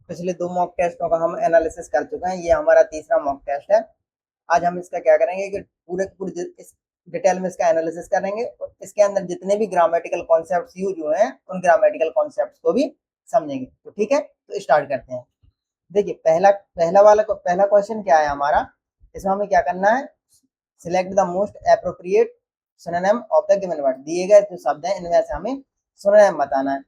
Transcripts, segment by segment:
पिछले 2 मॉक टेस्टों का हम एनालिसिस कर चुके हैं। ये हमारा तीसरा मॉक टेस्ट है। आज हम इसका क्या करेंगे कि पूरे पूरे इस डिटेल में इसका एनालिसिस करेंगे और इसके अंदर जितने भी ग्रामेटिकल कॉन्सेप्ट्स यूज हुए हैं उन ग्रामेटिकल कॉन्सेप्ट्स को भी समझेंगे। तो ठीक है, तो स्टार्ट करते हैं। देखिए पहला क्वेश्चन क्या है हमारा, इसमें हमें क्या करना है, select the most appropriate synonym of the given word. दिए गए जो शब्द हैं इनमें से हमें सिनोनिम बताना है।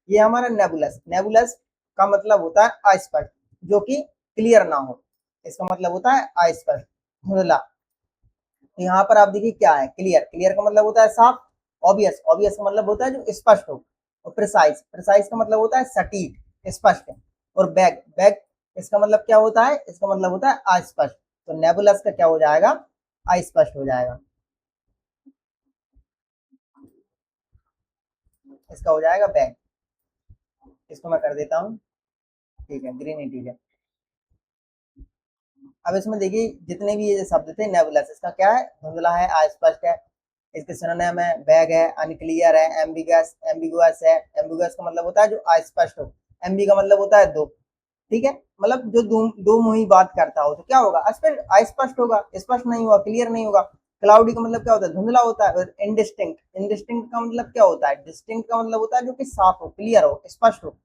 ये हमारा नेबुलस, नेबुलस का मतलब होता है अस्पष्ट, जो कि क्लियर ना हो। इसका मतलब होता है अस्पष्ट, धुंधला। तो यहाँ पर आप देखिए क्या है, क्लियर, क्लियर का मतलब होता है साफ। ऑब्वियस, ऑब्वियस का मतलब होता है जो स्पष्ट हो। और प्रिसाइज, प्रिसाइज का मतलब होता है सटीक, स्पष्ट। और बैग, बैग इसका मतलब क्या होता है, इसका मतलब होता है अस्पष्ट। तो नेबुलस का क्या हो जाएगा, अस्पष्ट हो जाएगा। इसका हो जाएगा बैग। इसको मैं कर देता हूँ, ठीक है, ग्रीन ही ठीक है। अब इसमें देखिए जितने भी ये शब्द थे नेबुलस, इसका क्या है, धुंधला है, अस्पष्ट है। इसके सिनोनिम है बैग है, अनक्लियर है, एम्बिगस, एम्बिगुअस है। एम्बिगुअस का मतलब होता है जो अस्पष्ट हो। एम्बी का मतलब होता है दो, ठीक है, मतलब जो दो मुही बात करता हो। तो क्या होगा, अस्पष्ट होगा, स्पष्ट नहीं होगा, क्लियर नहीं होगा। क्लाउडी का मतलब क्या होता है, धुंधला होता है। और इनडिस्टिंक्ट, इनडिस्टिंक्ट का मतलब क्या होता है, डिस्टिंक्ट का मतलब होता है जो कि साफ हो, क्लियर हो, स्पष्ट हो।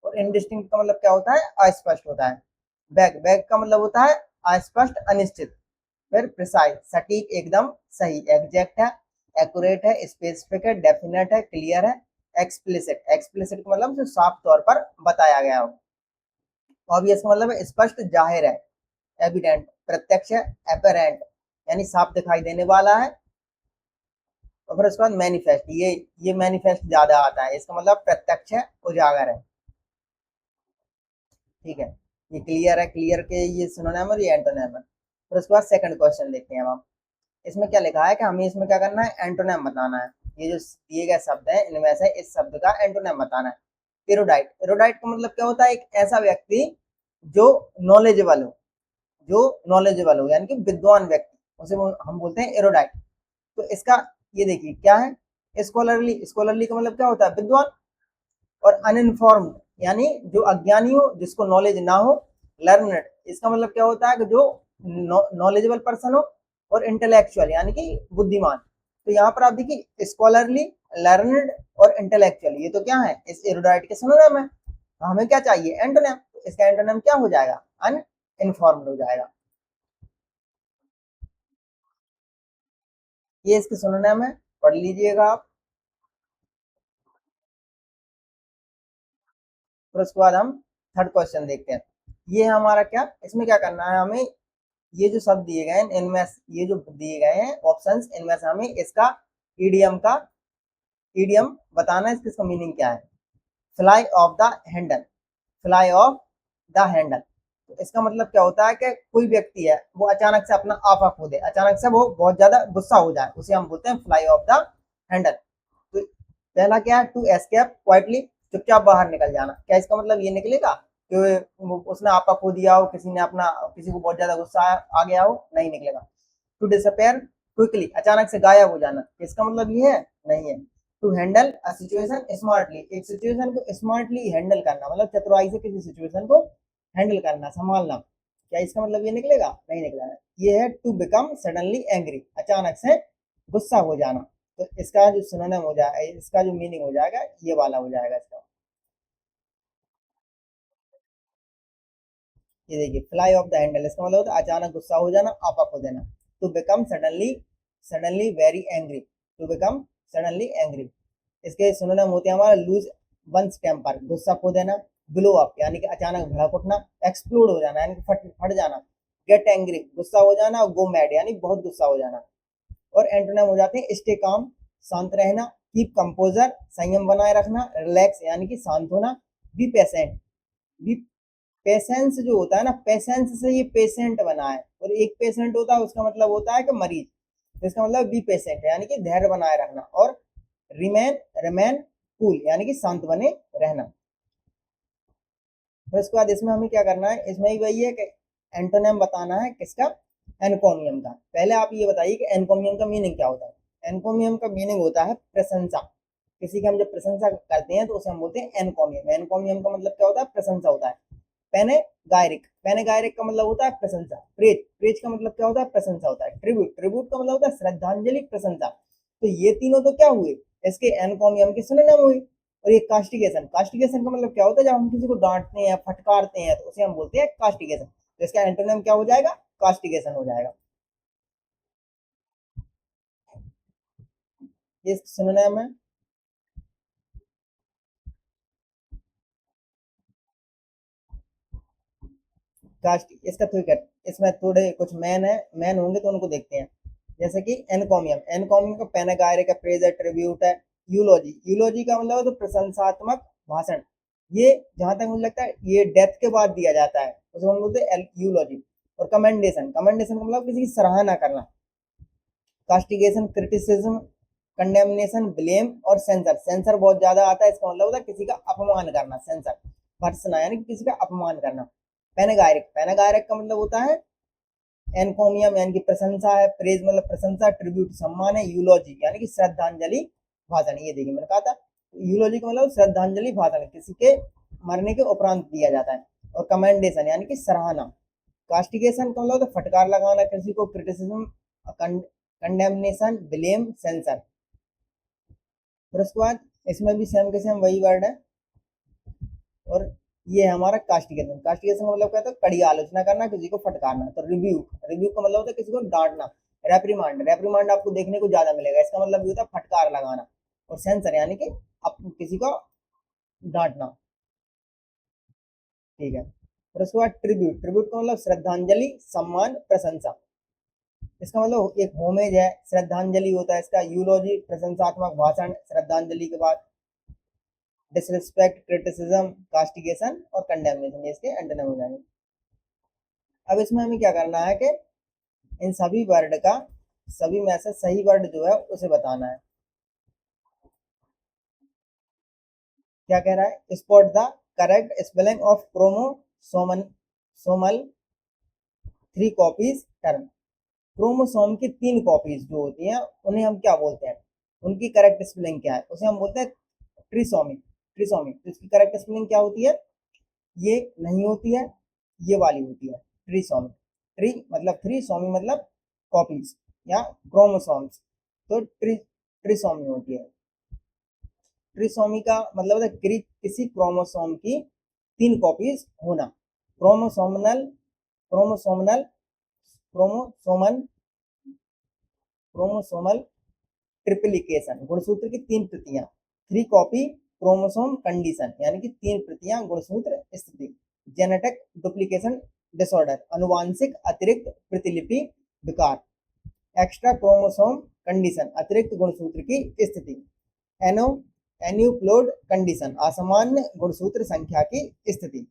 और इनडिस्टिंक्ट का मतलब क्या होता है, अस्पष्ट होता है। बैग, बैग का मतलब होता है अस्पष्ट, अनिश्चित। फिर प्रिसाइज, सटीक, एकदम सही। एग्जैक्ट है, एक्यूरेट है, स्पेसिफिक है, डेफिनेट है, क्लियर है। एक्सप्लिसिट, एक्सप्लिसिट का मतलब जो साफ तौर पर बताया गया हो। ऑब्वियस का मतलब है स्पष्ट, जाहिर है। एविडेंट, प्रत्यक्ष है। एपरेंट यानी साफ दिखाई देने वाला है। और फिर उसके बाद मैनिफेस्ट, ये मैनिफेस्ट ज्यादा आता है, इसका मतलब प्रत्यक्ष है, उजागर है, ठीक है। ये क्लियर है, क्लियर के ये सिनोनिम और ये एंटोनिम है। फिर उसके बाद सेकंड क्वेश्चन देखते हैं हम। इसमें क्या लिखा है कि हमें इसमें क्या करना है, एंटोनिम बताना है। ये जो दिए गए शब्द है इनमें से इस शब्द का एंटोनिम बताना है। एरोडाइट, एरोडाइट का मतलब क्या होता है, एक ऐसा व्यक्ति जो नॉलेजेबल हो, जो नॉलेजेबल हो यानी कि विद्वान व्यक्ति, उसे हम बोलते हैं एरोडाइट। तो इसका ये देखिए क्या है, स्कॉलरली, स्कॉलरली का मतलब क्या होता है, विद्वान। और अनइन्फॉर्म्ड यानी जो अज्ञानी हो, जिसको नॉलेज ना हो। लर्नड, इसका मतलब क्या होता है कि जो नॉलेजेबल पर्सन हो। और इंटेलेक्चुअल यानी कि बुद्धिमान। तो यहाँ पर आप देखिए स्कॉलरली, लर्नड और इंटेलेक्चुअल, ये तो क्या है, इस एरोडाइट के सिनोनिम है। तो हमें क्या चाहिए, एंटोनिम। तो इसका एंटोनिम क्या हो जाएगा, अनइन्फॉर्म्ड हो जाएगा। ये इसके सिनोनिम है, पढ़ लीजिएगा आप। फिर उसके बाद हम थर्ड क्वेश्चन देखते हैं। ये हमारा क्या, इसमें क्या करना है हमें, ये जो शब्द दिए गए हैं इनमें, ये जो दिए गए हैं ऑप्शंस, इनमें से हमें इसका ईडियम बताना है, इसका मीनिंग क्या है। Fly of the handle, fly of the handle. तो इसका मतलब क्या होता है कि कोई व्यक्ति है वो अचानक से अपना आपा खो दे, अचानक से वो बहुत ज्यादा गुस्सा हो जाए, उसे हम बोलते हैं फ्लाई ऑफ द हैंडल। तो पहला क्या है, टू एस्केप क्वाइटली, चुपचाप बाहर निकल जाना। क्या इसका मतलब ये निकलेगा कि उसने आपा खो दिया हो, किसी ने अपना, किसी को बहुत ज्यादा गुस्सा आ गया हो, नहीं निकलेगा। टू डिसअपेयर क्विकली, अचानक से गायब हो जाना, इसका मतलब ये है, नहीं है। To handle a situation smartly, एक सिचुएशन को स्मार्टली हैंडल करना, मतलब चतुराई से किसी सिचुएशन को हैंडल करना, संभालना। क्या इसका मतलब ये निकलेगा, नहीं निकलेगा। ये है टू बिकम सडनली एंग्री, अचानक से गुस्सा हो जाना। तो इसका जो सिनोनिम हो जाएगा, इसका जो मीनिंग हो जाएगा ये वाला हो जाएगा इसका। ये देखिए फ्लाई ऑफ द हैंडल, इसका मतलब होता है अचानक गुस्सा हो जाना, आपा खो देना। To become suddenly, suddenly very angry, to become suddenly angry. इसके सिनोनिम होते हैं हमारा लूज वंस टेम्पर, गुस्सा खो देना। ब्लो अप यानी कि अचानक भड़क उठना। एक्सप्लोड हो जाना यानी कि फट फट जाना। गेट एंग्री, गुस्सा हो जाना। और गो मैड यानी बहुत गुस्सा हो जाना। और एंटोनिम हो जाते हैं स्टे काम, शांत रहना। कीप कंपोजर, संयम बनाए रखना। रिलैक्स यानी कि शांत होना। बी पेशेंट, बी, पेशेंस जो होता है ना, पेशेंस से ये पेशेंट बना है। और एक पेशेंट होता है उसका मतलब होता है कि मरीज। तो इसका मतलब बी पेशेंट यानी कि धैर्य बनाए रखना। और रिमेन, रिमेन कूल यानी कि शांत बने रहना। फिर उसके बाद इसमें हमें क्या करना है, इसमें भी वही है कि एंटोनिम बताना है किसका, एनकोमियम का। पहले आप ये बताइए कि एनकोमियम का मीनिंग क्या होता है। एनकोमियम का मीनिंग होता है प्रशंसा। किसी की हम जब प्रशंसा करते हैं तो उसे हम बोलते हैं एनकोमियम। एनकोमियम का मतलब क्या होता है, प्रशंसा होता है। पैनेगायरिक, पैनेगायरिक का मतलब होता है प्रशंसा। प्रेज, प्रेज का मतलब क्या होता है? प्रशंसा होता है। ट्रिब्यूट, ट्रिब्यूट का मतलब होता है श्रद्धांजलि, प्रशंसा। तो ये तीनों तो क्या हुए? इसके एनकॉमियम के सिनोनिम हुए। और ये कास्टिगेशन, कास्टिगेशन का मतलब क्या होता है? जब हम किसी को डांटते हैं, फटकारते हैं, तो उसे हम बोलते हैं कास्टिगेशन। तो इसका एंटोनिम क्या हो जाएगा? कास्टिगेशन हो जाएगा। ये सिनोनिम है। कास्ट, इसका क्रिकेट, इसमें थोड़े कुछ मैन है, मैन होंगे तो उनको देखते हैं। जैसे कि एनकॉमियम, एनकॉमियम का पैनागायरिक है, प्रेज है, ट्रिब्यूट है। यूलोजी, यूलोजी का मतलब है तो प्रशंसात्मक भाषण। ये जहां तक मुझे लगता है ये डेथ के बाद दिया जाता है, उसे हम बोलते हैं यूलोजी। और कमेंडेशन, कमेंडेशन का मतलब किसी की सराहना करना। कास्टिगेशन, क्रिटिसिज्म, कंडेमनेशन, ब्लेम और सेंसर, सेंसर बहुत ज्यादा आता है, इसका मतलब होता है किसी का अपमान करना, सेंसर, भर्त्सना यानी कि किसी का अपमान करना। पैनागायरिक, पैनागायरिक का मतलब होता है एनकोमियम यानी कि प्रशंसा है, प्रेज मतलब प्रशंसा, ट्रिब्यूट सम्मान है, यूलॉजी यानी कि श्रद्धांजलि भाषण। ये देखिए मैंने कहा था यूलॉजी का मतलब श्रद्धांजलि भाषण, किसी के मरने के उपरांत दिया जाता है। और कमेंडेशन यानी कि सराहना। कास्टिगेशन का मतलब फटकार लगाना किसी को, क्रिटिसिज्म, कंडेमनेशन, ब्लेम, सेंसर। फिर उसके बाद इसमें भी सेम के सेम वही वर्ड है। और ये है हमारा कास्टिगेशन, कास्टिगेशन का मतलब क्या होता है? कड़ी आलोचना करना, किसी को फटकारना। तो रिव्यू, रिव्यू का मतलब होता है किसी को डांटना। रेप्रीमांड, रेप्रीमांड आपको देखने को ज्यादा मिलेगा, इसका मतलब ये होता है फटकार लगाना। और सेंसर यानी कि किसी को डांटना। ठीक है। फिर उसके बाद ट्रिब्यूट, ट्रिब्यूट का मतलब श्रद्धांजलि, सम्मान, प्रशंसा। इसका मतलब एक होमेज है, श्रद्धांजलि होता है इसका। यूलॉजी प्रशंसात्मक भाषण श्रद्धांजलि के बाद। डिसरिस्पेक्ट, क्रिटिसिज्म, कास्टिगेशन और कंडेमनेशन, ये इसके एंटोनिम हो जाएंगे। अब इसमें हमें क्या करना है कि इन सभी वर्ड का, सभी में से सही वर्ड जो है उसे बताना है। क्या कह रहा है? Spot the correct spelling of chromosomal Samuel 3 copies term. Chromosome की 3 कॉपीज जो होती हैं उन्हें हम क्या बोलते हैं? उनकी करेक्ट स्पेलिंग क्या है? उसे हम बोलते हैं ट्रिसोमी, ट्रिसोमी। तो इसकी करेक्ट स्पेलिंग क्या होती है? ये नहीं होती है, ये वाली होती है, ट्रिसोमी। ट्री मतलब 3, सोमी मतलब कॉपीज या क्रोमोसोम्स। तो ट्रिसोमी होती है। ट्रिसोमी का मतलब है किसी क्रोमोसोम की 3 कॉपीज होना। क्रोमोसोमनल, क्रोमोसोमनल, क्रोमोसोमल, क्रोमोसोमल ट्रिप्लिकेशन, गुणसूत्र की 3 प्रतियां। 3 कॉपी क्रोमोसोम कंडीशन यानी कि 3 प्रतियां गुणसूत्र स्थिति। जेनेटिक डुप्लीकेशन डिसऑर्डर, अनुवांशिक अतिरिक्त प्रतिलिपि विकार। एक्स्ट्रा क्रोमोसोम कंडीशन, अतिरिक्त गुणसूत्र की स्थिति। एनो एन्यूप्लोड कंडीशन, असामान्य गुणसूत्र संख्या की स्थिति।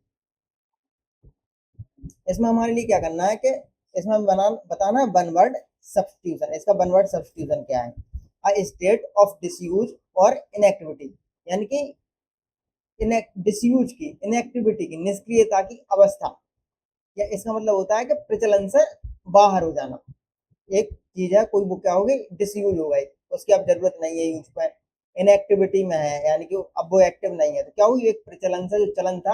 इसमें हमारे लिए क्या करना है कि इसमें हम बताना है वन वर्ड सब्स्टिट्यूशन। इसका वन वर्ड सब्स्टिट्यूशन क्या है? अ स्टेट ऑफ डिसयूज और इनएक्टिविटी, यानी कि डिसयूज की, इनएक्टिविटी की, निष्क्रियता की अवस्था। या इसका मतलब होता है कि प्रचलन से बाहर हो जाना। एक चीज है, कोई बुक क्या होगी? डिसयूज हो गई, उसकी अब जरूरत नहीं है यूज पे, इनएक्टिविटी में है यानी कि अब वो एक्टिव नहीं है, तो क्या हुई? एक प्रचलन से जो चलन था,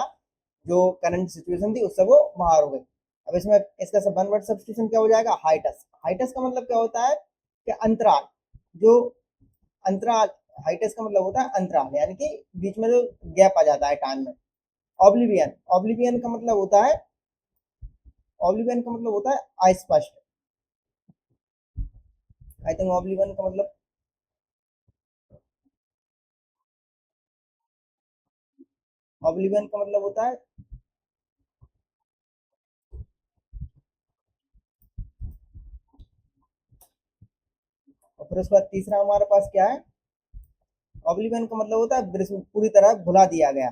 जो करंट सिचुएशन थी, उससे वो बाहर हो गई। अब इसमें इसका सब वन वर्ड सब्स्टिट्यूशन क्या हो जाएगा? हाइटस। हाइटस का मतलब क्या होता है कि अंतराल, जो अंतराल, हाइटस का मतलब होता है अंतराल यानी कि बीच में जो गैप आ जाता है टाइम में। ऑब्लिवियन, ऑब्लिवियन का मतलब होता है, ऑब्लिवियन का मतलब होता है अस्पष्ट। आई थिंक ऑब्लिवियन का मतलब, ऑब्लिवियन का मतलब होता है, और फिर उसके बाद तीसरा हमारे पास क्या है? ऑब्लिवियन का मतलब होता है पूरी तरह भुला दिया गया,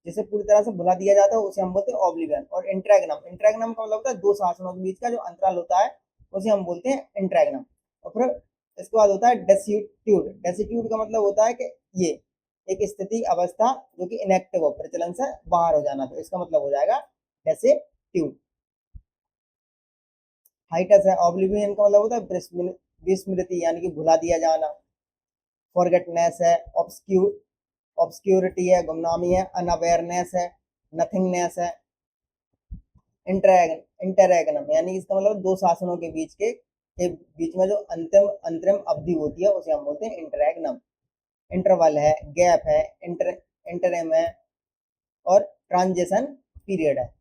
जिसे पूरी तरह से भुला दिया जाता है उसे हम बोलते हैं ऑब्लिवियन। और इंट्रैग्नम, इंट्रैग्नम का मतलब होता है 2 शासनों के बीच का जो अंतराल होता है उसे हम बोलते हैं इंट्रैग्नम। और फिर इसके बाद होता है डेसिट्यूड। डेसिट्यूड का मतलब होता है कि ये एक स्थिति, अवस्था जो कि इनएक्टिव हो, प्रचलन से बाहर हो जाना, तो इसका मतलब हो जाएगा डेसिट्यूड। हाइटस है, ऑब्लिवियन का मतलब होता है विस्मृति यानी कि भुला दिया जाना। फॉरगेटनेस है, ऑब्सक्यूरिटी है, गुमनामी है, अनअवेयरनेस है, नथिंगनेस है। इंटररेगनम, यानी इसका मतलब दो शासनों के बीच में जो अंतरिम अवधि होती है उसे हम बोलते हैं इंटररेगनम। इंटरवल है, गैप है, इंटरिम है, और ट्रांजिशन पीरियड है।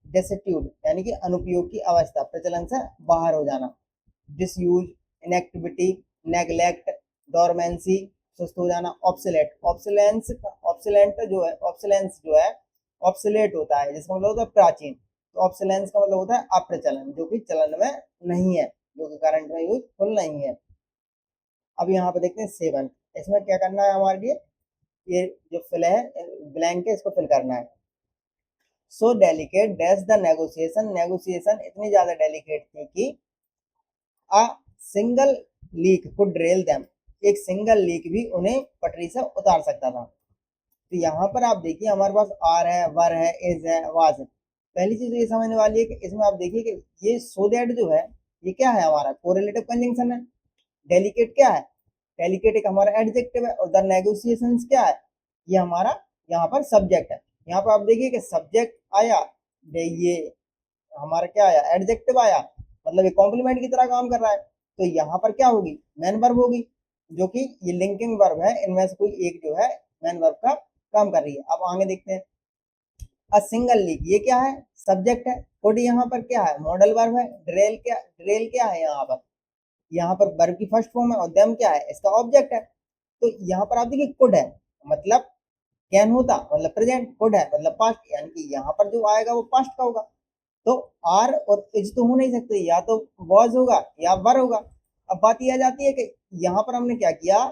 डेसिट्यूड यानी कि अनुपयोग की अवस्था, प्रचलन से बाहर हो जाना। डिसयूज, इनएक्टिविटी, नेग्लेक्ट, डोरमेंसी, सुस्त हो जाना। ऑब्सोलेट, ऑब्सोलेंस जो है ऑब्सोलेट होता है, जिसका मतलब होता है प्राचीन। तो ऑब्सोलेंस का मतलब होता है अप्रचलन, जो कि चलन में नहीं है, जो कि करंट में यूजफुल नहीं है। अब यहाँ पे देखते हैं 7, इसमें क्या करना है हमारे लिए, ये जो फिल है ब्लैंक है इसको फिल करना है। सो delicate dash the negotiation, negotiation इतनी ज्यादा डेलिकेट थी कि a single leak could rail them, एक सिंगल लीक भी उन्हें पटरी से उतार सकता था। तो यहाँ पर आप देखिए हमारे पास आर है, वर है, इज है, वाज है। पहली चीज ये समझने वाली है कि इसमें आप देखिए कि ये सो दैट जो है ये क्या है, हमारा कोरिलेटिव कंजंक्शन है। डेलिकेट क्या है, डेलिकेट एक हमारा एडजेक्टिव है, और द नेगोशिएशंस क्या है, ये हमारा यहाँ पर सब्जेक्ट है। यहाँ पर आप देखिए कि सब्जेक्ट आया, ये हमारा क्या आया, एडजेक्टिव आया, मतलब ये कॉम्प्लीमेंट की तरह काम कर रहा है। तो यहाँ पर क्या होगी, मेन वर्ब होगी, जो कि ये लिंकिंग वर्ब है, इनमें से कोई एक जो है मेन वर्ब का काम कर रही है। अब आगे देखते हैं, अ सिंगल लीक ये क्या है, सब्जेक्ट है। कुड यहाँ पर क्या है, मॉडल वर्ब है। ड्रेल क्या है, यहाँ पर वर्ब की फर्स्ट फॉर्म है, और देम क्या है, इसका ऑब्जेक्ट है। तो यहाँ पर आप देखिए कुड है मतलब कैन होता, मतलब प्रेजेंट, कुड है मतलब पास्ट, यानी कि यहाँ पर जो आएगा वो पास्ट का होगा। तो आर और इज तो हो नहीं सकते, या तो वॉज होगा या वर होगा। अब बात यह आ जाती है कि यहाँ पर हमने क्या किया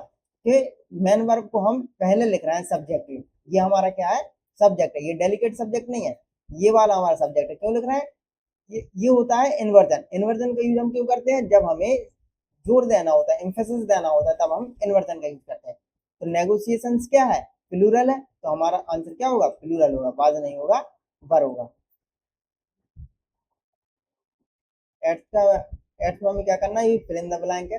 कि मेन वर्ब को हम पहले लिख रहे हैं सब्जेक्ट, ये हमारा क्या है, सब्जेक्ट है। ये डेलिकेट सब्जेक्ट नहीं है, ये वाला हमारा सब्जेक्ट है। क्यों लिख रहे हैं, ये होता है इन्वर्जन। इन्वर्जन का यूज हम क्यों करते हैं, जब हमें जोर देना होता है, एम्फेसिस देना होता है, तब हम इन्वर्जन का यूज करते हैं। तो नेगोशिएशंस क्या है, प्लूरल है, तो हमारा आंसर क्या होगा, प्लूरल होगा, वाज नहीं होगा, वर होगा। एट्थ में क्या करना है, ये फिल इन द ब्लैंक है।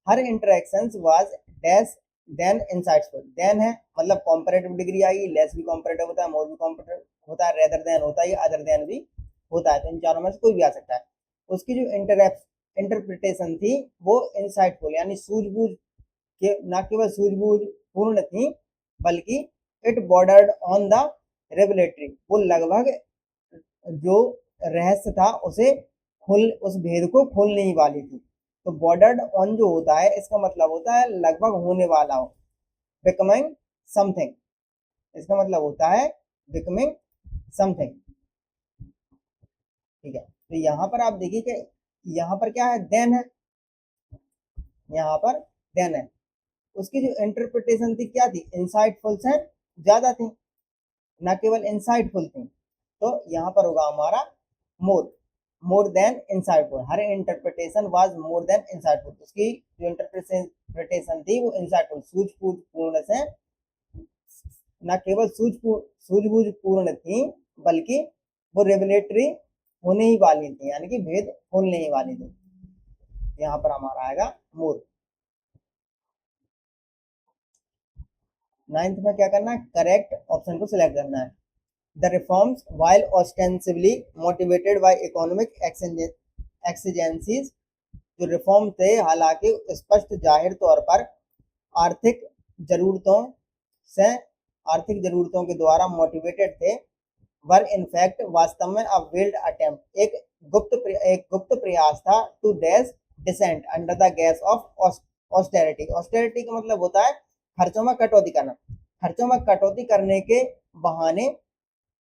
Her interactions was dash than insightful, then है मतलब कॉम्परेटिव डिग्री आएगी, लेस भी कॉम्परेटिव होता है, मोर भी कॉम्परेटिव होता है, रेदर देन होता है, अदर देन भी होता है। तो इन चारों में से कोई भी आ सकता है। उसकी जो इंटरप्रिटेशन थी वो इंसाइटफुल यानी सूझबूझ के, न केवल सूझबूझ पूर्ण थी, बल्कि it bordered on the revelatory, वो लगभग जो रहस्य था उसे खोल, उस भेद को खोलने ही वाली थी। तो बॉर्डर्ड ऑन जो होता है इसका मतलब होता है लगभग होने वाला हो, बिकमिंग समथिंग, इसका मतलब होता है बिकमिंग समथिंग। ठीक है, तो यहाँ पर आप देखिए कि यहाँ पर क्या है, देन है, यहाँ पर देन है। उसकी जो इंटरप्रिटेशन थी क्या थी, इंसाइटफुल से ज्यादा थी, न केवल इंसाइटफुल थी। तो यहाँ पर होगा हमारा more, more than insightful. Her interpretation was more than insightful, उसकी जो इंटरप्रिटेशन थी वो इंसाइटफुल, सूझबूझ पूर्ण से, न केवल सूझबूझ पूर्ण थी, बल्कि वो रेवलेटरी होने ही वाली थी, यानी कि भेद खोलने ही वाली थी। यहाँ पर हमारा आएगा मोर। 9th में क्या करना है, करेक्ट ऑप्शन को सिलेक्ट करना है। The reforms while ostensibly motivated by economic exigencies, जो रिफॉर्म थे हालांकि स्पष्ट जाहिर तौर पर आर्थिक जरूरतों से, आर्थिक जरूरतों के द्वारा मोटिवेटेड थे, वर इनफैक्ट वास्तव में अ वेल्ड अटेम्प्ट, एक गुप्त प्रयास था, to dash dissent under the guise of austerity. Austerity का मतलब होता है खर्चों में कटौती करना। खर्चों में कटौती करने के बहाने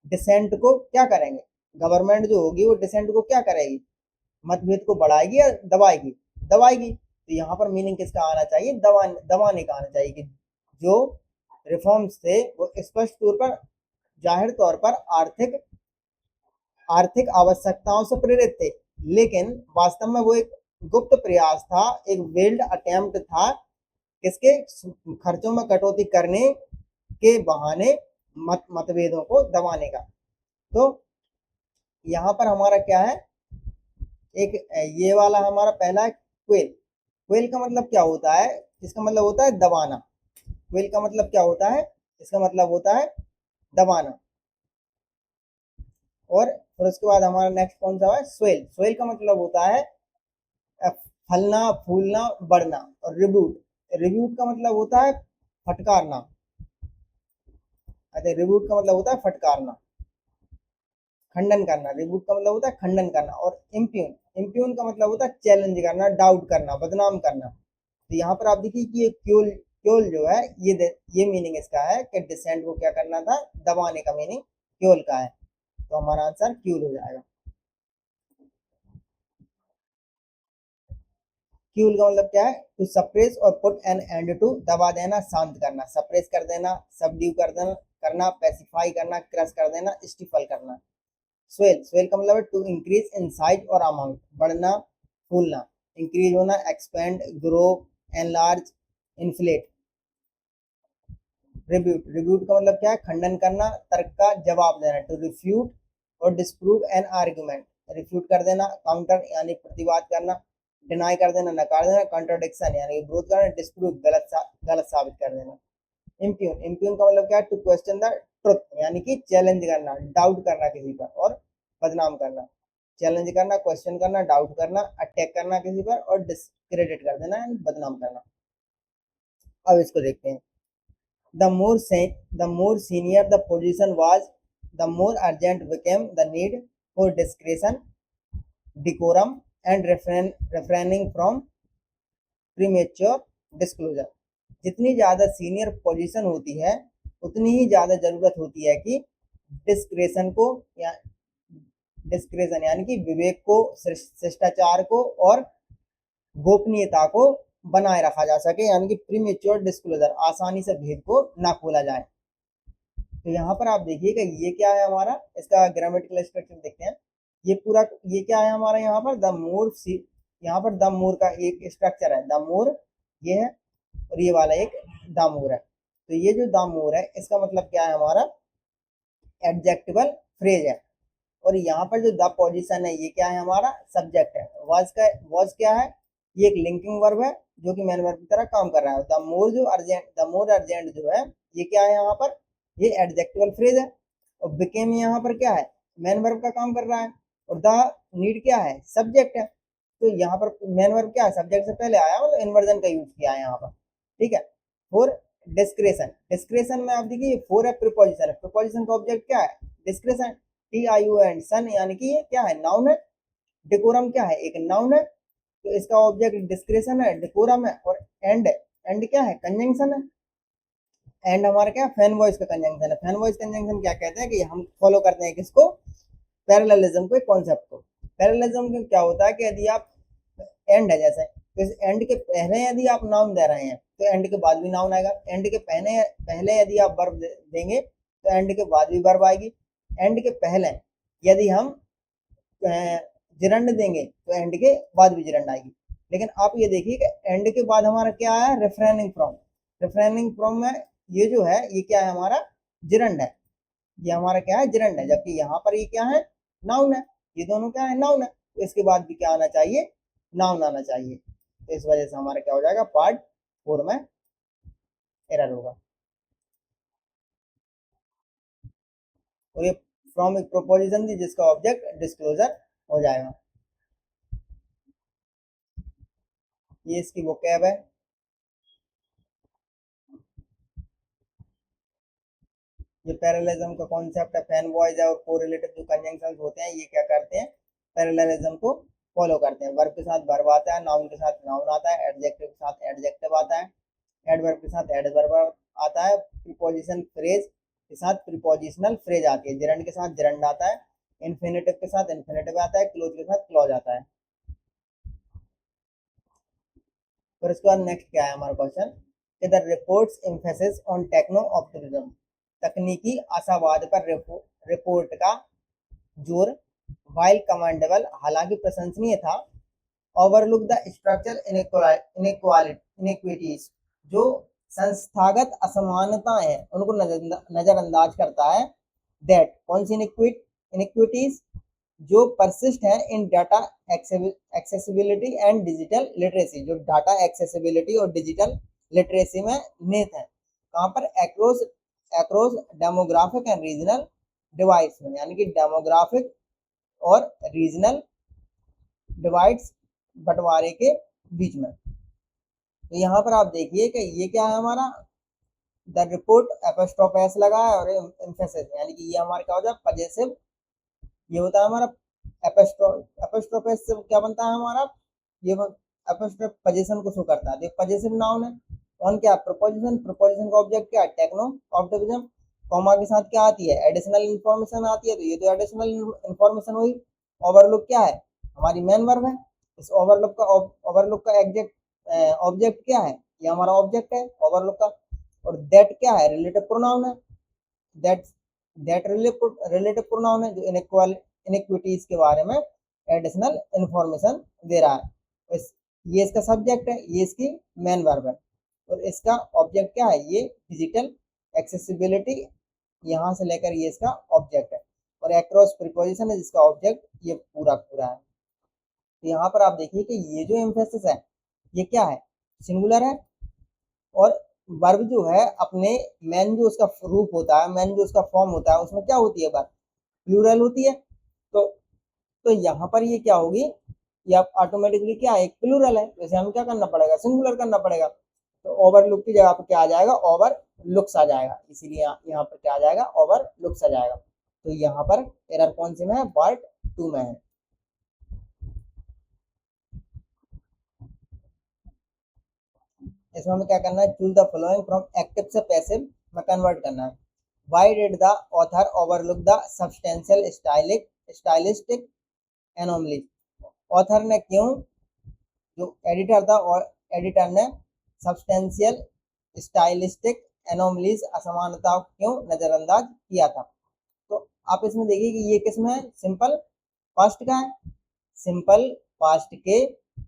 डिसेंट को क्या करेंगे, गवर्नमेंट जो होगी वो डिसेंट को क्या करेगी, मतभेद को बढ़ाएगी या दबाएगी, दबाएगी। तो यहाँ पर मीनिंग किसका आना चाहिए, दबाने का आना चाहिए, कि जो रिफॉर्म्स थे वो स्पष्ट तौर पर, जाहिर तौर पर आर्थिक आर्थिक आवश्यकताओं से प्रेरित थे, लेकिन वास्तव में वो एक गुप्त प्रयास था, एक वेल्ड अटेम्प्ट था, किसके, खर्चों में कटौती करने के बहाने मतभेदों को दबाने का। तो यहाँ पर हमारा क्या है, एक ये वाला हमारा पहला है क्वेल। क्वेल का मतलब क्या होता है, इसका मतलब होता है दबाना। क्वेल का मतलब क्या होता है, इसका मतलब होता है दबाना। और फिर उसके बाद हमारा नेक्स्ट कौन सा है, स्वेल। स्वेल का मतलब होता है फलना, फूलना, बढ़ना। और रिबूट, रिबूट का मतलब होता है फटकारना। अरे रिबूट का मतलब होता है फटकारना, खंडन करना। रिबूट का मतलब होता है खंडन करना। और इम्प्यून, इम्प्यून का मतलब होता है चैलेंज करना, डाउट करना, बदनाम करना। तो यहाँ पर आप देखिए कि ये क्योल, क्योल जो है ये मीनिंग इसका है कि डिसेंट को क्या करना था, दबाने का मीनिंग क्योल का है। तो हमारा आंसर क्यूल हो जाएगा। क्यूल का मतलब क्या है, टू सप्रेस और पुट एन एंड टू, दबा देना, शांत करना, सप्रेस कर देना, सबड्यू कर देना, करना, पैसिफाई करना, क्रश कर देना, स्टिफल करना। स्वेल, स्वेल का मतलब है टू इंक्रीज इन साइज और अमाउंट, बढ़ना, फूलना, इंक्रीज होना, expand, grow, enlarge, inflate. Rebut, rebut का मतलब क्या है, खंडन करना, तर्क का जवाब देना, टू रिफ्यूट और डिस्प्रूव एन आर्ग्यूमेंट, रिफ्यूट कर देना, काउंटर यानी प्रतिवाद करना, डिनाई कर देना, नकार देना, कॉन्ट्रोडिक्शन यानी विरोध करना, डिस्प्रूव गलत साबित कर देना। इम्प्यून, इम्प्यून का मतलब क्या है, टू क्वेश्चन द ट्रुथ यानी कि चैलेंज करना, डाउट करना किसी पर, और बदनाम करना। चैलेंज करना, क्वेश्चन करना, डाउट करना, अटैक करना किसी पर, और डिस्क्रेडिट कर देना यानी बदनाम करना। अब इसको देखते हैं। The more senior the position was, the more urgent became the need for discretion, decorum, and refraining from premature disclosure. जितनी ज़्यादा सीनियर पोजीशन होती है उतनी ही ज़्यादा ज़रूरत होती है कि डिस्क्रेशन को, या डिस्क्रेशन यानी कि विवेक को, शिष्टाचार को और गोपनीयता को बनाए रखा जा सके, यानी कि प्रीमेच्योर डिस्क्लोजर, आसानी से भेद को ना खोला जाए। तो यहाँ पर आप देखिएगा ये क्या है हमारा, इसका ग्रामेटिकल स्ट्रक्चर देखते हैं। ये पूरा ये क्या है हमारा, यहाँ पर द मोर, यहाँ पर द मोर का एक स्ट्रक्चर है, द मोर ये है, और ये वाला एक दामोर है। तो ये जो दामोर है इसका मतलब क्या है हमारा, एडजेक्टिवल फ्रेज है। और यहाँ पर जो द पोजीशन है ये क्या है हमारा, सब्जेक्ट है। वाज क्या है, ये एक लिंकिंग वर्ब है जो कि मेन वर्ब की तरह काम कर रहा है। द मोर जो अर्जेंट, द मोर अर्जेंट जो है ये क्या है यहाँ पर, ये एडजेक्टिवल फ्रेज है। और बिकेम यहाँ पर क्या है, मेन वर्ब का काम कर रहा है। और द नीड क्या है, सब्जेक्ट है। तो यहाँ पर मेन वर्ब क्या है, सब्जेक्ट से पहले आया, मतलब इन्वर्जन का यूज किया है यहाँ पर, ठीक है। फोर, डिस्क्रेशन, डिस्क्रेशन में आप देखिए फोर है, प्रीपोजिशन है, प्रीपोजिशन का ऑब्जेक्ट क्या है, डिस्क्रेशन, TION सन, यानी कि ये क्या है, नाउन है। डेकोरम क्या है, एक नाउन है, तो इसका ऑब्जेक्ट डिस्क्रेशन है, डेकोरम है। और एंड, एंड क्या है, कंजंक्शन है। एंड हमारा क्या, फैन वॉइस का कंजंक्शन है। फैन वॉइस कंजंक्शन क्या कहते हैं कि हम फॉलो करते हैं किसको, पैरेललिज्म को, कॉन्सेप्ट को। पैरेललिज्म में क्या होता है कि यदि आप एंड है जैसे, तो इस एंड के पहले यदि आप नाउन दे रहे हैं तो एंड के बाद भी नाउन आएगा। एंड के पहले पहले यदि आप वर्ब देंगे तो एंड के बाद भी वर्ब आएगी। एंड के पहले यदि हम जिरंड देंगे तो एंड के बाद भी जिरंड आएगी। लेकिन आप ये देखिए कि एंड के बाद हमारा क्या आया, रिफ्रेनिंग फ्रॉम। रिफ्रेनिंग फ्रॉम में ये जो है ये क्या है हमारा, जिरंड है। ये हमारा क्या है, जिरंड है। जबकि यहाँ पर ये क्या है, नाउन है। ये दोनों क्या है, नाउन है। तो इसके बाद भी क्या आना चाहिए, नाउन आना चाहिए। तो इस वजह से हमारा क्या हो जाएगा, पार्ट 4 में एरर होगा। और ये फ्रॉम एक प्रोपोजिशन थी जिसका ऑब्जेक्ट डिस्क्लोजर हो जाएगा। ये इसकी वोकैब है। ये पैरेललिज्म का कॉन्सेप्ट है। फैन वॉइस है और कोरिलेटिव जो कंजंक्शंस होते हैं ये क्या करते हैं, पैरेललिज्म को फॉलो करते हैं। वर्ब के साथ वर्ब आता है, नाउन के साथ नाउन आता है, एडजेक्टिव के साथ एडजेक्टिव आता है, एडवर्ब के साथ एडवर्ब आता है, प्रीपोजिशन फ्रेज के साथ प्रीपोजिशनल फ्रेज आती है, जिरंड के साथ जिरंड आता है, इन्फिनेटिव के साथ इन्फिनेटिव आता है, क्लोज के साथ क्लॉज आता है। फिर उसके बाद नेक्स्ट क्या है हमारा question, the report's emphasis on techno optimism, तकनीकी आशावाद पर रिपोर्ट का जोर, वाइल कमेंडेबल हालांकि प्रशंसनीय था, ओवरलुक द स्ट्रक्चरल इनइक्विटीज जो संस्थागत असमानताएं हैं उनको नजरअंदाज करता है। दैट कौन सी इनइक्विटीज, जो परसिस्ट है in data accessibility and digital literacy, जो डाटा एक्सेसिबिलिटी और डिजिटल लिटरेसी में निहित है। कहाँ पर, across demographic and regional divides में, यानी कि डेमोग्राफिक और रीजनल डिवाइड्स बंटवारे के बीच में। तो यहाँ पर आप देखिए कि ये क्या है हमारा, द रिपोर्ट एपोस्ट्रोफ एस लगा है और एम्फेसिस, यानी कि ये हमारा क्या हो जाए पजेसिव, ये होता है हमारा एपोस्ट्रोफ एस से क्या बनता है हमारा, ये एपोस्ट्रोफ पोजीशन को शो करता है। पजेसिव नाउन है। ऑन क्या प्रोपोजिशन, प्रोपोजिशन का ऑब्जेक्ट क्या है टेक्नो ऑफ डिवीजन, कॉमा के साथ क्या आती है एडिशनल इंफॉर्मेशन आती है, तो ये तो एडिशनल इंफॉर्मेशन हुई। ओवरलुक क्या है हमारी मेन वर्ब है। इस ओवरलुक का एग्जैक्ट ऑब्जेक्ट क्या है, ये हमारा ऑब्जेक्ट है ओवरलुक का। और दैट क्या है रिलेटिव प्रोनाउन है, दैट दैट रिलेटिव प्रोनाउन है जो इनइक्विटीज के बारे में एडिशनल इंफॉर्मेशन दे रहा है। ये इसका सब्जेक्ट है, ये इसकी मेन वर्ब है, और इसका ऑब्जेक्ट क्या है ये डिजिटल एक्सेसिबिलिटी, यहाँ से लेकर ये इसका ऑब्जेक्ट है। और एक्रॉस प्रीपोजिशन है जिसका ऑब्जेक्ट ये पूरा पूरा है। तो यहाँ पर आप देखिए कि ये जो एम्फेसिस है ये क्या है सिंगुलर है, और वर्ब जो है अपने मेन जो उसका रूप होता है, मेन जो उसका फॉर्म होता है उसमें क्या होती है वर्ब प्लूरल होती है। तो तो यहाँ पर ये क्या होगी, ये आप ऑटोमेटिकली क्या है एक प्लूरल है, जैसे हमें क्या करना पड़ेगा सिंगुलर करना पड़ेगा। तो ओवरलुक की जगह पर क्या आ जाएगा ओवर लुक्स आ जाएगा, इसीलिए यहाँ पर क्या आ जाएगा ओवर लुक्स आ जाएगा। तो यहाँ पर एरर कौन से में है पार्ट 2 में है। इसमें हमें क्या करना है choose the following from active से पैसिव में कन्वर्ट करना है। Why did the author overlook the substantial stylistic anomaly, author ने क्यों, जो एडिटर था और एडिटर ने सब्सटेंशियल स्टाइलिस्टिक एनोमलीज असमानताओं क्यों नजरअंदाज किया था। तो आप इसमें देखिए कि ये किसमें है सिंपल पास्ट का है, सिंपल पास्ट के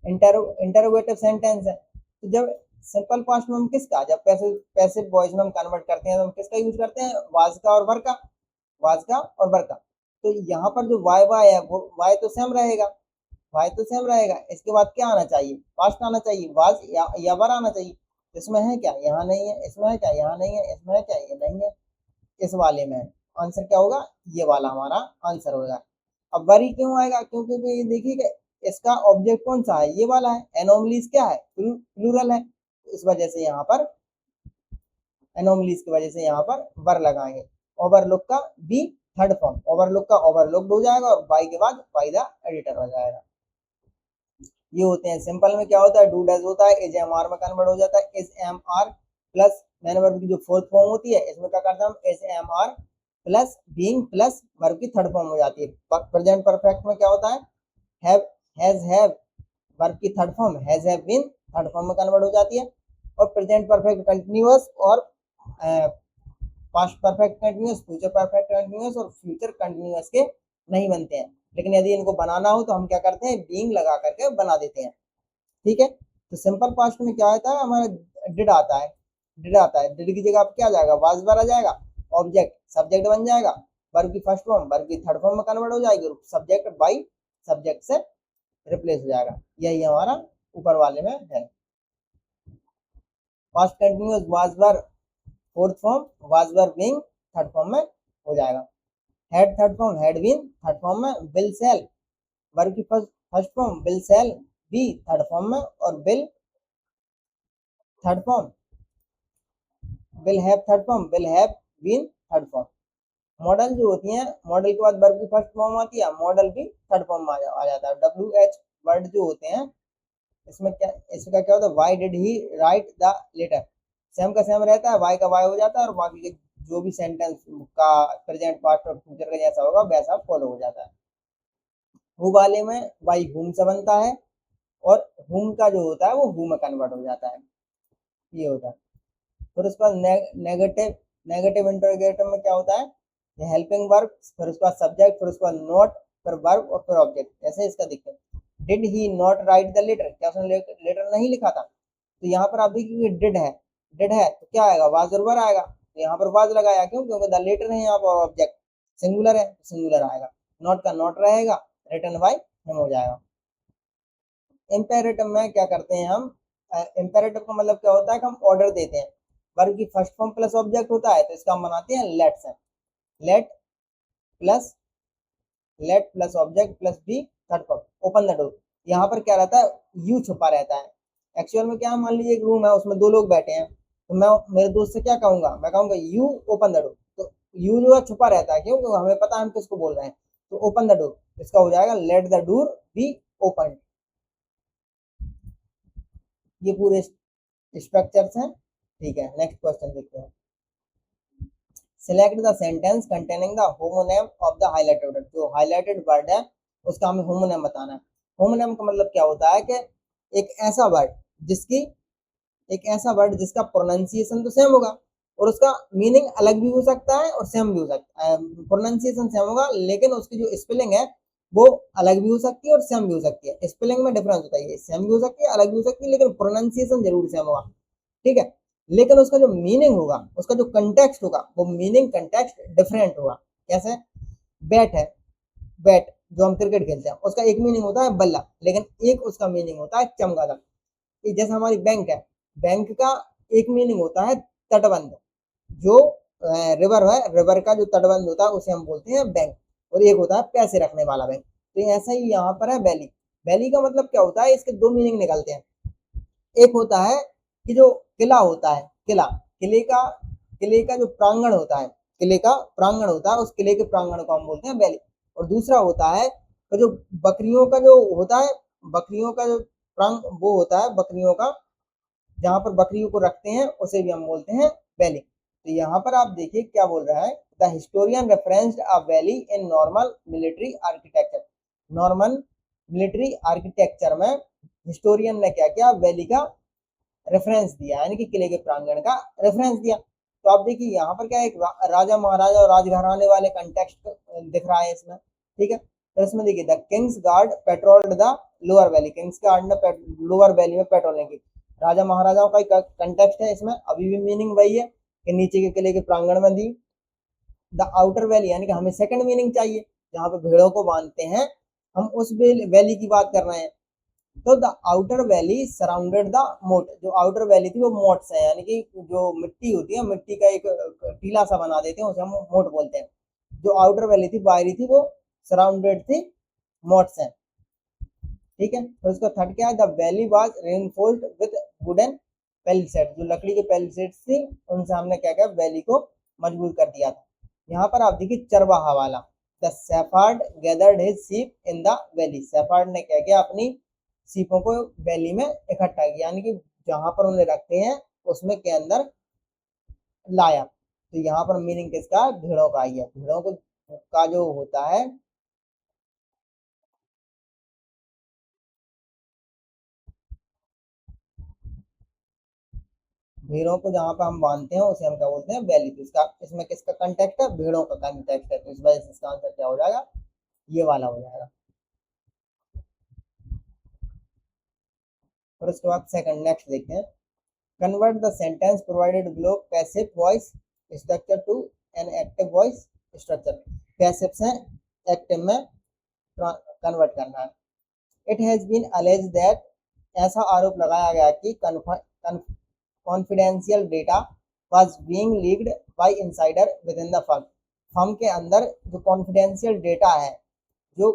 इंटरोगेटिव सेंटेंस है। तो जब सिंपल पास्ट में हम किसका, जब पैसिव वॉइस में हम कन्वर्ट करते हैं तो हम किसका यूज करते हैं वाज का और वर का, वाज का और वर का। तो यहाँ पर जो वाई वाई है वो वाई तो सेम रहेगा, वाई तो सेम रहेगा, इसके बाद क्या आना चाहिए पास्ट आना चाहिए वाज या वर आना चाहिए। इसमें है क्या यहाँ नहीं है, इसमें है क्या यहाँ नहीं है, इसमें है क्या ये नहीं है, इस वाले में आंसर क्या होगा ये वाला हमारा आंसर होगा। अब वरी क्यों आएगा, क्योंकि ये देखिए कि इसका ऑब्जेक्ट कौन सा है ये वाला है, एनोमलीज क्या है प्लूरल है, इस वजह से यहाँ पर एनोमलीज की वजह से यहाँ पर वर लगाएंगे। ओवरलुक का बी थर्ड फॉर्म, ओवरलुक का ओवरलुक्ड हो जाएगा और बाई के बाद बाई द एडिटर हो जाएगा। ये होते हैं सिंपल में क्या होता है डू डज होता है, इज एम आर में कन्वर्ट हो जाता है, is am are plus main verb की जो फोर्थ फॉर्म होती है इसमें क्या करता हूँ is am are plus being plus verb की थर्ड फॉर्म हो जाती है। प्रेजेंट परफेक्ट में क्या होता है हैव हैव वर्ब की third form has have been third form में कन्वर्ट हो जाती है। और प्रेजेंट परफेक्ट कंटिन्यूअस और past perfect continuous, future perfect continuous और फ्यूचर कंटिन्यूअस के नहीं बनते हैं, लेकिन यदि इनको बनाना हो तो हम क्या करते हैं बीइंग लगा करके बना देते हैं। ठीक है, तो सिंपल पास्ट में क्या आता है हमारा डिड आता है, डिड आता है, डिड की जगह क्या आ जाएगा वाज वर आ जाएगा, ऑब्जेक्ट सब्जेक्ट बन जाएगा, वर्ब की फर्स्ट फॉर्म वर्ब की थर्ड फॉर्म में कन्वर्ट हो जाएगी, सब्जेक्ट बाई सब्जेक्ट से रिप्लेस हो जाएगा। यही हमारा ऊपर वाले में है। Past continuous was were fourth form, was were being third form में हो जाएगा, had third form had been third form में, विल सेल वर्ब की first form will shall be third form में, और will third form will have third form will have been third form. Modal जो होती है मॉडल के बाद verb की फर्स्ट फॉर्म आती है, मॉडल भी थर्ड फॉर्म में आ जाता है। डब्ल्यू एच वर्ड जो होते हैं इसमें क्या, इसका क्या होता है why did he write the letter, same का सेम रहता है, वाई का वाई हो जाता है और बाकी के जो भी सेंटेंस का प्रेजेंट पास्ट और फ्यूचर का जैसा होगा वैसा फॉलो हो जाता है। हु वाले में बाई हुम से बनता है और हुम का जो होता है वो हु में कन्वर्ट हो जाता है, ये होता है। फिर उसके बाद नेगेटिव नेगेटिव इंटरोगेटिव में क्या होता है हेल्पिंग वर्ब, फिर उसके बाद सब्जेक्ट, फिर उसके बाद नोट, फिर वर्ब और फिर ऑब्जेक्ट, जैसे इसका दिखते हैं। Did he not write the letter, क्या उसने लेटर नहीं लिखा था, तो यहाँ पर आप देखिए डिड है, डिड है तो क्या आएगा वाज और वर आएगा, तो यहाँ पर वाज लगाया क्यों, क्योंकि द लेटर है यहाँ पर ऑब्जेक्ट सिंगुलर है तो सिंगुलर आएगा, नॉट का नॉट रहेगा, रिटन बाय हिम हो जाएगा। इम्पेरेटिव में क्या करते हैं हम, इम्पेरेटिव का मतलब क्या होता है कि हम ऑर्डर देते हैं, वर्ब की फर्स्ट फॉर्म प्लस ऑब्जेक्ट होता है तो इसका हम बनाते हैं लेट से, let plus let plus object plus be third form, open the door. यहाँ पर क्या रहता है, यू छुपा रहता है। एक्चुअल में क्या, मान लीजिए एक रूम है, उसमें दो लोग बैठे हैं, तो मैं मेरे दोस्त से क्या कहूंगा, मैं कहूंगा यू ओपन द डोर। तो यू जो है छुपा रहता है, क्यों, क्योंकि हमें पता है हम किसको बोल रहे हैं। तो ओपन द डोर, इसका हो जाएगा let the door be open. ये पूरे स्ट्रक्चर्स हैं। ठीक है, नेक्स्ट क्वेश्चन देखते हैं। Select the sentence containing the homonym of the highlighted word. जो हाइलाइटेड वर्ड है उसका हमें होमोनेम बताना है। होमोनेम का मतलब क्या होता है कि एक ऐसा वर्ड जिसकी एक ऐसा वर्ड जिसका प्रोनाउंसिएशन तो सेम होगा और उसका मीनिंग अलग भी हो सकता है और सेम भी हो सकता है। प्रोनाउंसिएशन सेम होगा लेकिन उसकी जो स्पेलिंग है वो अलग भी हो सकती है और सेम भी हो सकती है। स्पेलिंग में डिफरेंस होता है, सेम भी हो सकती है, अलग भी हो सकती है, लेकिन प्रोनाउंसिएशन जरूर सेम होगा। ठीक है, लेकिन उसका जो मीनिंग होगा, उसका जो कंटेक्स्ट होगा, वो मीनिंग कंटेक्स्ट डिफरेंट होगा। कैसे, बैट है, बैट जो हम क्रिकेट खेलते हैं उसका एक मीनिंग होता है बल्ला, लेकिन एक उसका मीनिंग होता है चमगादड़। जैसे हमारी बैंक है, बैंक का एक मीनिंग होता है तटबंध, जो रिवर है, रिवर का जो तटबंध होता है उसे हम बोलते हैं बैंक, और एक होता है पैसे रखने वाला बैंक। तो ऐसा ही यहाँ पर है वैली। वैली का मतलब क्या होता है, इसके दो मीनिंग निकलते हैं। एक होता है कि जो किला होता है, किला, किले का जो प्रांगण होता है, किले का प्रांगण होता है, उस किले के प्रांगण को हम बोलते हैं वैली। और दूसरा होता है तो जो बकरियों का जो होता है, बकरियों का जो प्रांग वो होता है, बकरियों का जहां पर बकरियों को रखते हैं उसे भी हम बोलते हैं वैली। तो यहाँ पर आप देखिए क्या बोल रहा है, the historian referenced a valley in normal military architecture. Normal military architecture में हिस्टोरियन ने क्या किया, वैली का रेफरेंस दिया, यानी कि किले के प्रांगण का रेफरेंस दिया। तो आप देखिए यहाँ पर क्या एक राजा महाराजा और राजघराने वाले कंटेक्स्ट दिख रहा है इसमें। ठीक है, तो इसमें देखिए the king's guard patrolled the lower valley, king's guard ने लोअर वैली में पेट्रोलिंग की। राजा महाराजाओं का कंटेक्स्ट है इसमें, अभी भी मीनिंग वही है कि नीचे के किले के प्रांगण में दी। द आउटर वैली, यानी कि हमें सेकंड मीनिंग चाहिए, जहां पे भेड़ों को बांधते हैं, हम उस वैली की बात कर रहे हैं। तो the outer valley surrounded the मोट, जो आउटर वैली थी वो मोट से, यानी कि जो मिट्टी होती है, मिट्टी का एक टीला सा बना देते हैं, उसे हम मोट बोलते हैं। जो आउटर वैली थी, बाहरी थी, वो सराउंडेड थी मोट से। ठीक है, तो इसका थर्ड क्या है, the valley was reinforced with wooden palisade. जो लकड़ी के पेलिसेड थी उनसे हमने क्या किया, वैली को मजबूत कर दिया था। यहाँ पर आप देखिए चरवाहा वाला, the shepherd gathered his sheep in the valley. Shepherd ने क्या किया, अपनी सीपों को वैली में इकट्ठा किया, यानी कि जहां पर उन्हें रखते हैं उसमें के अंदर लाया। तो यहाँ पर मीनिंग किसका, भेड़ों का ही है। भेड़ों को का जो होता है, भेड़ों को जहां पर हम बांधते हैं उसे हम क्या बोलते हैं, वैली। तो इसका इसमें किसका कंटेक्ट है, भेड़ों का कंटेक्ट है, तो इस वजह से इसका आंसर क्या हो जाएगा, ये वाला हो जाएगा। और उसके बाद सेकंड नेक्स्ट देखते हैं, convert the sentence provided below passive voice structure to an active voice structure. Passive से एक्टिव में कन्वर्ट करना है। It has been alleged that, ऐसा आरोप लगाया गया कि confidential data was being leaked by insider within the firm. Firm के अंदर जो कॉन्फिडेंशियल डेटा है, जो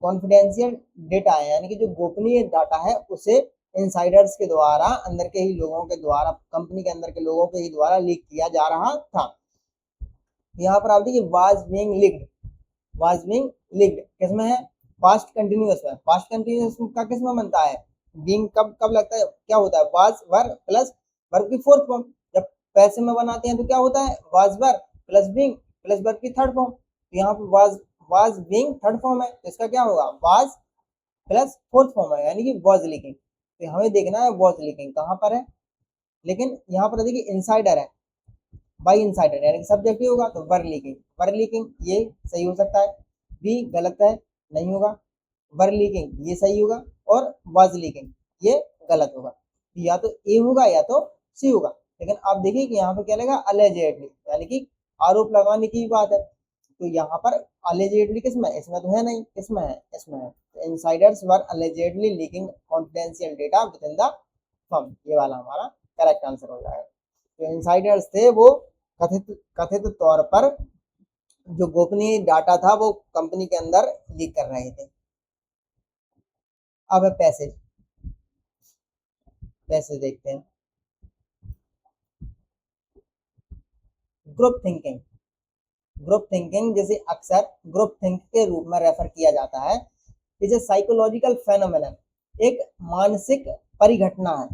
कॉन्फिडेंशियल डेटा है, यानी कि जो गोपनीय डाटा है, उसे इनसाइडर्स के द्वारा, अंदर के ही लोगों के द्वारा, कंपनी के अंदर के लोगों के ही द्वारा लीक किया जा रहा था। यहाँ पर आप देखिए was being leaked, was being leaked किसमें है, पास्ट कंटिन्यूअस में। पास्ट कंटिन्यूअस का किसमें बनता है, बीइंग कब कब लगता है, क्या होता है, वाज वर प्लस वर्ब की फोर्थ फॉर्म। जब पैसे में बनाते हैं तो क्या होता है, was were plus being plus verb की थर्ड फॉर्म। तो यहाँ पर वाज बीइंग थर्ड फॉर्म है, तो इसका क्या होगा, वाज प्लस फोर्थ फॉर्म है, यानी कि वाज लीकिंग। तो हमें देखना है वाज लीकिंग कहाँ पर है, लेकिन यहाँ पर देखिए इनसाइडर है, बाई इनसाइडर, यानी कि सब्जेक्ट ही होगा, तो वर लीकिंग, वर लीकिंग ये सही हो सकता है, बी गलत है, नहीं होगा, वर लीकिंग ये सही होगा, और वाज लीकिंग ये गलत होगा। या तो ए होगा या तो सी होगा। लेकिन आप देखिए कि यहाँ पे क्या लगा, अलेजेडली, यानी कि आरोप लगाने की बात है। तो यहाँ पर अलेजेडली किसमें, इसमें तो है नहीं, किसमें है, इसमें है। तो Insiders were allegedly leaking confidential data with in the firm, ये वाला हमारा करेक्ट आंसर हो जाएगा। जो इनसाइडर्स थे वो कथित कथित तौर पर जो गोपनीय डाटा था वो कंपनी के अंदर लीक कर रहे थे। अब पैसे पैसे देखते हैं। ग्रुप थिंकिंग, ग्रुप थिंकिंग जैसे अक्सर ग्रुप थिंक के रूप में रेफर किया जाता है, इज ए साइकोलॉजिकल फेनोमेनन, एक मानसिक परिघटना है,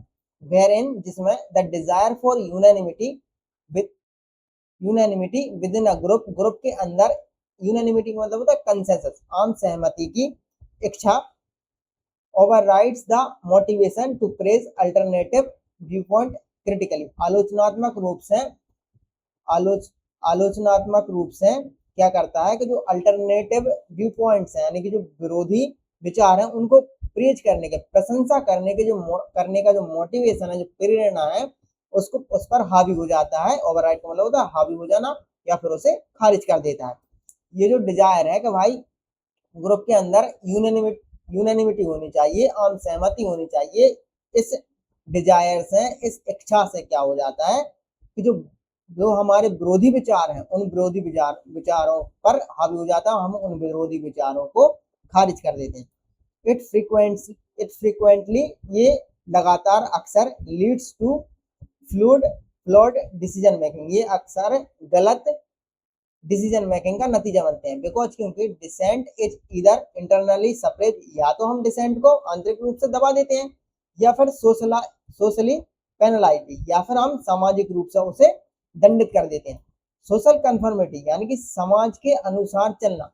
वेयर इन जिसमें the desire for unanimity with unanimity with in a group, group के अंदर यूनानिमिटी का मतलब होता है कंसेंसस, आम सहमति की इच्छा, overrides the motivation to praise alternative viewpoint critically, आलोचनात्मक रूप से आलोच आलोचनात्मक रूप से क्या करता है कि जो अल्टरनेटिव व्यू पॉइंट्स हैं यानी कि जो विरोधी विचार हैं उनको प्रेज करने के, प्रशंसा करने के करने का जो मोटिवेशन है, जो प्रेरणा है, उसको उस पर हावी हो जाता है। ओवरराइड का मतलब होता है हावी हो जाना या फिर उसे खारिज कर देता है। ये जो डिजायर है कि भाई ग्रुप के अंदर यूनानिमिटी होनी चाहिए, आम सहमति होनी चाहिए, इस डिजायर से, इस इच्छा से क्या हो जाता है कि जो जो हमारे विरोधी विचार हैं उन विरोधी विचारों पर हावी हो जाता है, हम उन विरोधी विचारों को खारिज कर देते हैं। इट फ्रीक्वेंटली ये लगातार अक्सर leads to flawed decision making, ये अक्सर गलत डिसीजन मेकिंग का नतीजा बनते हैं। बिकॉज क्योंकि डिसेंट इज इधर इंटरनली सप्रेस, या तो हम डिसेंट को आंतरिक रूप से दबा देते हैं या फिर सोशली पेनलाइज, या फिर हम सामाजिक रूप से उसे दंडित कर देते हैं। सोशल कंफर्मिटी यानी कि समाज के अनुसार चलना,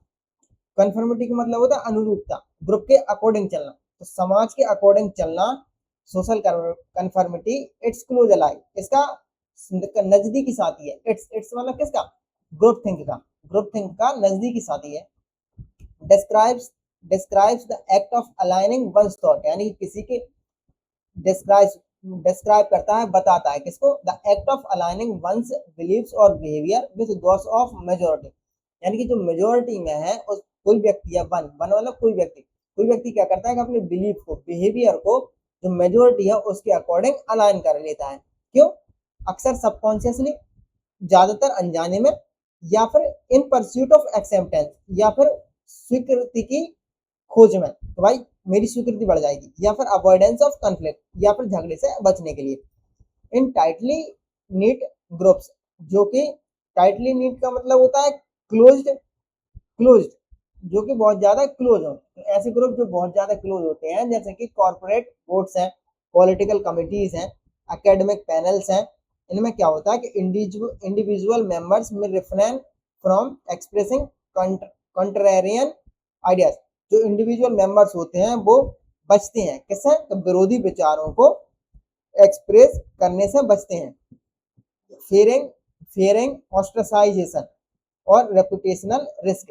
कंफर्मिटी का मतलब होता है अनुरूपता, ग्रुप के अकॉर्डिंग चलना, तो समाज के अकॉर्डिंग चलना social conformity. Its close ally, इसका नजदीकी साथी है। इट्स मतलब किसका? ग्रुप थिंक का, ग्रुप थिंक का नजदीकी साथी है। Describes the act of aligning one's thought, यानी कि किसी के डिस्क्राइब करता है, बताता है किसको? The act of aligning one's beliefs और behaviour with those of majority, यानी कि जो मेजोरिटी में है उस कोई व्यक्ति या वन मतलब कोई व्यक्ति क्या करता है कि अपने बिलीफ को, बिहेवियर को जो मेजोरिटी है उसके अकॉर्डिंग अलाइन कर लेता है। क्यों? अक्सर सबकॉन्शियसली, ज्यादातर अनजाने में, या फिर इन परस्यूट ऑफ एक्सेप्टेंस, या फिर स्वीकृति की खोज में, तो भाई मेरी स्वीकृति बढ़ जाएगी, या फिर अवॉइडेंस ऑफ कॉन्फ्लिक्ट, या फिर झगड़े से बचने के लिए। इन टाइटली नीट ग्रुप्स, जो कि टाइटली नीट का मतलब होता है क्लोज्ड, जो कि बहुत ज्यादा क्लोज हो, तो ऐसे ग्रुप जो बहुत ज्यादा क्लोज होते हैं जैसे कि कॉर्पोरेट बोर्ड्स हैं, पॉलिटिकल कमिटीज हैं, एकेडमिक पैनल्स हैं, इनमें क्या होता है कि इंडिविजुअल मेंबर्स में refrain from expressing contrarian ideas, जो इंडिविजुअल मेंबर्स होते हैं वो बचते हैं किससे? तो विरोधी विचारों को एक्सप्रेस करने से बचते हैं। फियरिंग ऑस्ट्रेसाइजेशन और रेपुटेशनल रिस्क,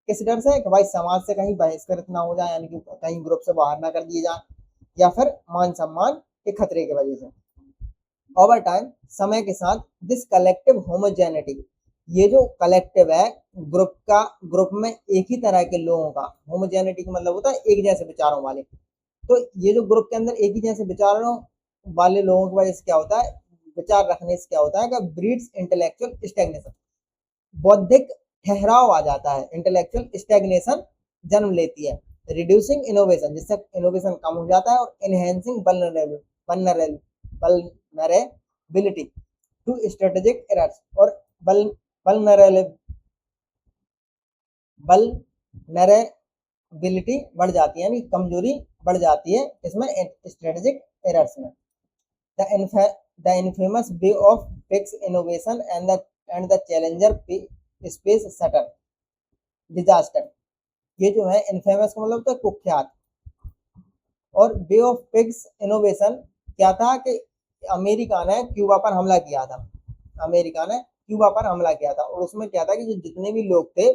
किस डर से? कि भाई समाज से कहीं बहिष्कृत ना हो जाए, यानी कि कहीं ग्रुप से बाहर ना कर दिए जाए, या फिर मान सम्मान के खतरे की वजह से। ओवर टाइम, समय के साथ, दिस कलेक्टिव होमोजेनिटी, ये जो कलेक्टिव है ग्रुप में एक ही तरह के लोगों का, होमोजेनिटी का मतलब होता है एक जैसे विचारों वाले, तो ये जो ग्रुप के अंदर एक ही जैसे विचारों वाले लोगों की वजह से क्या होता है, विचार रखने से क्या होता है कि ब्रीड्स इंटेलेक्चुअल स्टैग्नेशन, बौद्धिक ठहराव आ जाता है, इंटेलेक्चुअल स्टैग्नेशन जन्म लेती है। रिड्यूसिंग इनोवेशन, जिससे इनोवेशन कम हो जाता है, और enhancing vulnerability to strategic errors, और वल्नरेबिलिटी बढ़ जाती है, यानी कमजोरी बढ़ जाती है इसमें, स्ट्रेटेजिक एरर्स में। The infamous Bay of Pigs innovation and the Challenger space shuttle disaster, ये जो है इनफेमस का मतलब तो कुख्यात, और बे ऑफ पिग्स इनोवेशन क्या था कि अमेरिका ने क्यूबा पर हमला किया था, अमेरिका ने क्यूबा पर हमला किया था, और उसमें क्या था कि जो जितने भी लोग थे,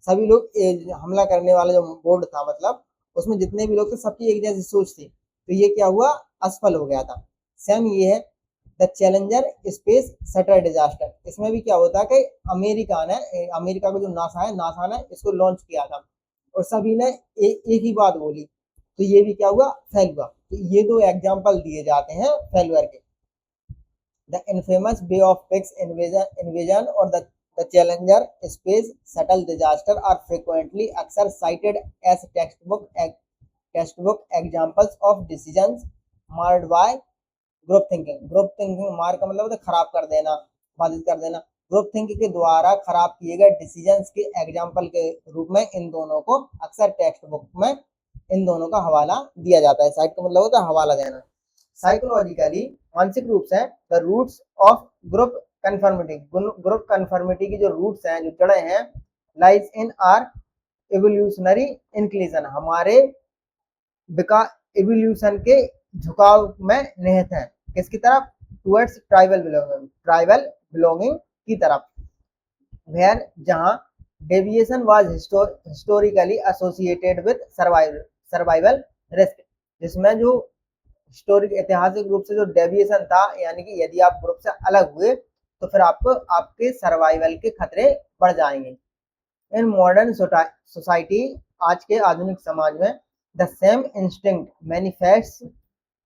सभी लोग हमला करने वाला जो बोर्ड था, मतलब उसमें जितने भी लोग थे सबकी एक जैसी सोच थी, तो ये क्या हुआ? असफल हो गया था। सेम ये है the Challenger space shuttle disaster, इसमें भी क्या होता है कि अमेरिका का जो नासा ने इसको लॉन्च किया था, और सभी ने एक ही बात बोली, तो ये भी क्या हुआ? फेल हुआ। तो ये दो एग्जांपल दिए जाते हैं फेलुअर के, the infamous Bay of Pigs invasion और the the Challenger space shuttle disaster are frequently अक्सर cited as textbook examples of decisions marred by group thinking mar का मतलब है खराब कर देना, बाधित कर देना। ग्रुप थिंकिंग के द्वारा खराब किए गए डिसीजंस के एग्जाम्पल के रूप में इन दोनों को अक्सर टेक्स्ट बुक में इन दोनों का हवाला दिया जाता है। साइट का मतलब होता है हवाला देना। साइकोलॉजिकली मानसिक रूप से the roots of group conformity, group conformity की जो रूट्स हैं, जो जड़ें हैं, lies in our evolutionary inclination, हमारे एवोल्यूशन के झुकाव में निहित है। किसकी तरफ? टुवर्ड्स ट्राइबल बिलोंगिंग की तरफ। वेयर जहां deviation was historically associated with survival risk, जिसमें जो हिस्टोरिक ऐतिहासिक रूप से जो डेविएशन था, यानी कि यदि आप ग्रुप से अलग हुए तो फिर आपको आपके सर्वाइवल के खतरे बढ़ जाएंगे। इन मॉडर्न सोसाइटी, आज के आधुनिक समाज में, the same instinct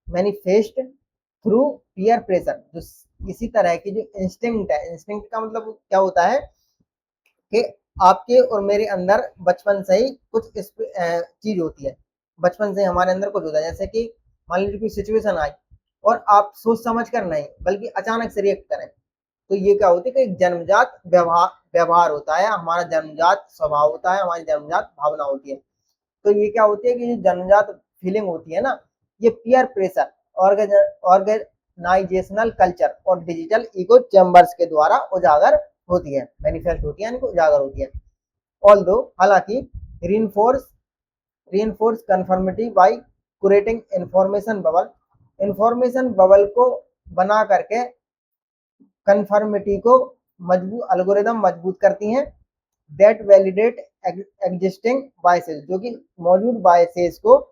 manifest through peer pressure, जो इसी तरह की जो इंस्टिंक्ट है, इंस्टिंक्ट का मतलब क्या होता है कि आपके और मेरे अंदर बचपन से ही कुछ चीज होती है, बचपन से हमारे अंदर कुछ होता है। जैसे कि मान लीजिए कोई सिचुएशन आई और आप सोच समझ कर नहीं बल्कि अचानक से रिएक्ट करें, तो ये क्या होती है कि एक जन्मजात व्यवहार होता है, हमारा जन्मजात स्वभाव होता है, हमारी जन्मजात भावना होती है। तो ये क्या होती है कि जो जन्मजात फीलिंग होती है ना, ये पीयर प्रेशर, ऑर्गेनाइजेशनल कल्चर और डिजिटल इको चैम्बर्स के द्वारा उजागर होती है, मैनिफेस्ट होती है, यानी उजागर होती है। ऑल्दो हालांकि reinforce conformity by creating information bubble को बना करके कन्फर्मिटी को एल्गोरिदम मजबूत करती हैं। दैट वैलिडेट एग्जिस्टिंग बायसेस, जो कि मौजूद बायसेस को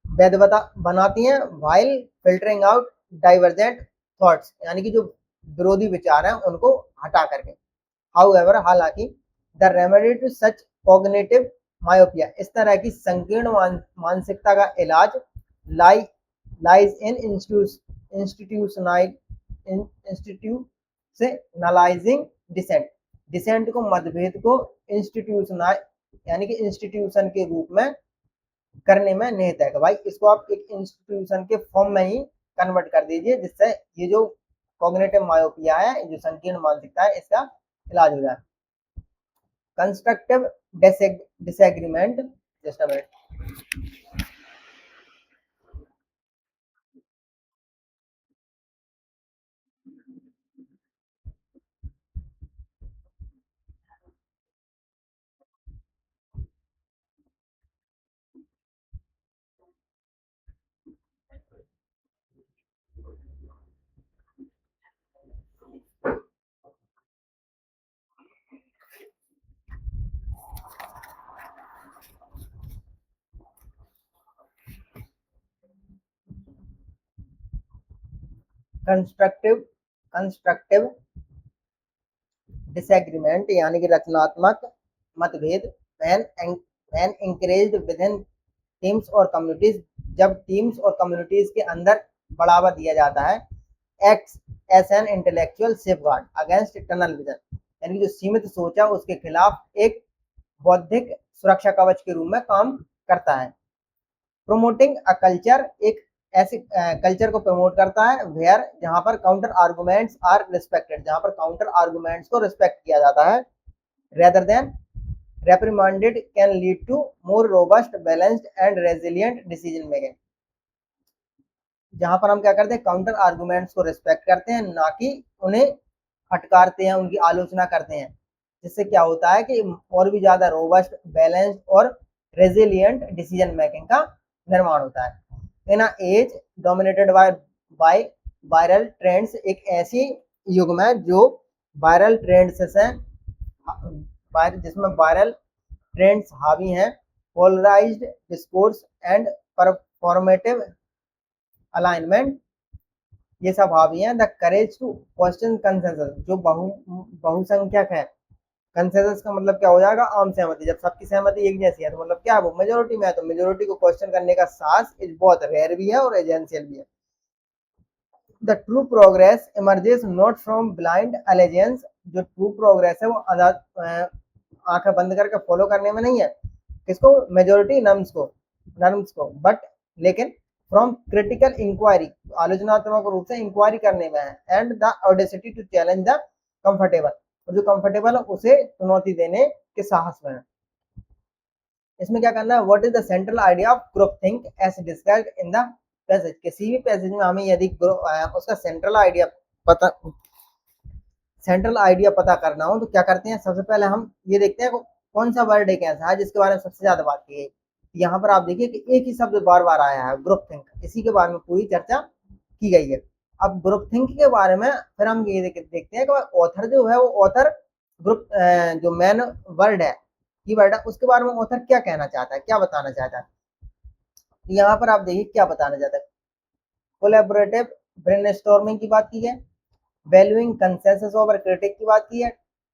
वैध बनाती हैं, while filtering out divergent thoughts, यानी कि जो विरोधी विचार हैं उनको हटा करके। हाउएवर हालांकि the remedy to such cognitive myopia, इस तरह की संकीर्ण मानसिकता का इलाज लाइज इन इंस्टीट्यूशनलाइजिंग डिसेंट को, मतभेद को यानी कि इंस्टीट्यूशन के रूप में करने में निहित है। भाई इसको आप एक इंस्टीट्यूशन के फॉर्म में ही कन्वर्ट कर दीजिए, जिससे ये जो कॉग्निटिव मायोपिया है, जो संकीर्ण मानसिकता है, इसका इलाज हो जाए। Constructive disagreement, just a minute. Constructive disagreement यानी कि रचनात्मक मतभेद, व्हेन एनकरेज्ड विदिन टीम्स और कम्युनिटीज, जब टीम्स और कम्युनिटीज के अंदर बढ़ावा दिया जाता है। X S an intellectual safeguard against tunnel vision, यानी जो सीमित सोच है उसके खिलाफ एक बौद्धिक सुरक्षा कवच के रूप में काम करता है। प्रोमोटिंग अ कल्चर, एक ऐसे कल्चर को प्रमोट करता है वेयर, जहां पर काउंटर आर्गुमेंट्स आर रिस्पेक्टेड, जहां पर काउंटर आर्गुमेंट्स को रिस्पेक्ट किया जाता है। Rather than reprimanded can lead to more robust, balanced and resilient decision making, जहां पर हम क्या करते हैं, काउंटर आर्गुमेंट्स को रिस्पेक्ट करते हैं, ना कि उन्हें फटकारते हैं, उनकी आलोचना करते हैं, जिससे क्या होता है कि और भी ज्यादा रोबस्ट, बैलेंस्ड और रेजिलियंट डिसीजन मेकिंग का निर्माण होता है। In a age dominated by viral trends, एक ऐसी युग में जो वायरल ट्रेंड्स से, जिसमें वायरल ट्रेंड्स हावी हैं, polarised discourse and performative alignment, ये सब हावी हैं। The courage to question consensus, जो बहुसंख्यक है, कंसेंसस का मतलब क्या हो जाएगा, आम सहमति, जब सबकी सहमति एक जैसी है तो मतलब क्या है, वो मेजोरिटी में है, तो मेजोरिटी को क्वेश्चन करने का साहस इस बहुत रेयर भी है और एजेंशियल भी है। The true progress emerges not from blind allegiance जो ट्रू प्रोग्रेस है वो आंखें बंद करके फॉलो करने में नहीं है, किसको, मेजोरिटी नर्म्स को, बट लेकिन फ्रॉम क्रिटिकल इंक्वायरी, आलोचनात्मक रूप से इंक्वायरी करने में है, and the audacity to challenge the comfortable, और जो कंफर्टेबल है उसे चुनौती देने के साहस में है। इसमें क्या करना है, what is the central idea of group think as described in the passage, किसी भी पैसेज में हमें यदि उसका सेंट्रल आइडिया पता करना हो तो क्या करते हैं, सबसे पहले हम ये देखते हैं कौन सा वर्ड एक ऐसा है जिसके बारे में सबसे ज्यादा बात की गई। यहाँ पर आप देखिए कि एक ही शब्द बार बार आया है, ग्रुप थिंक, इसी के बारे में पूरी चर्चा की गई है। अब ग्रुप थिंक के बारे में फिर हम ये देखते हैं कि ऑथर जो है वो ऑथर ग्रुप जो मेन वर्ड है, कीवर्ड है, उसके बारे में ऑथर क्या कहना चाहता है, क्या बताना चाहता है। यहाँ पर आप देखिए क्या बताना चाहता है, कोलैबोरेटिव ब्रेनस्टॉर्मिंग की बात की है, वैल्यूइंग कंसेंसस ओवर क्रिटिक की बात की है,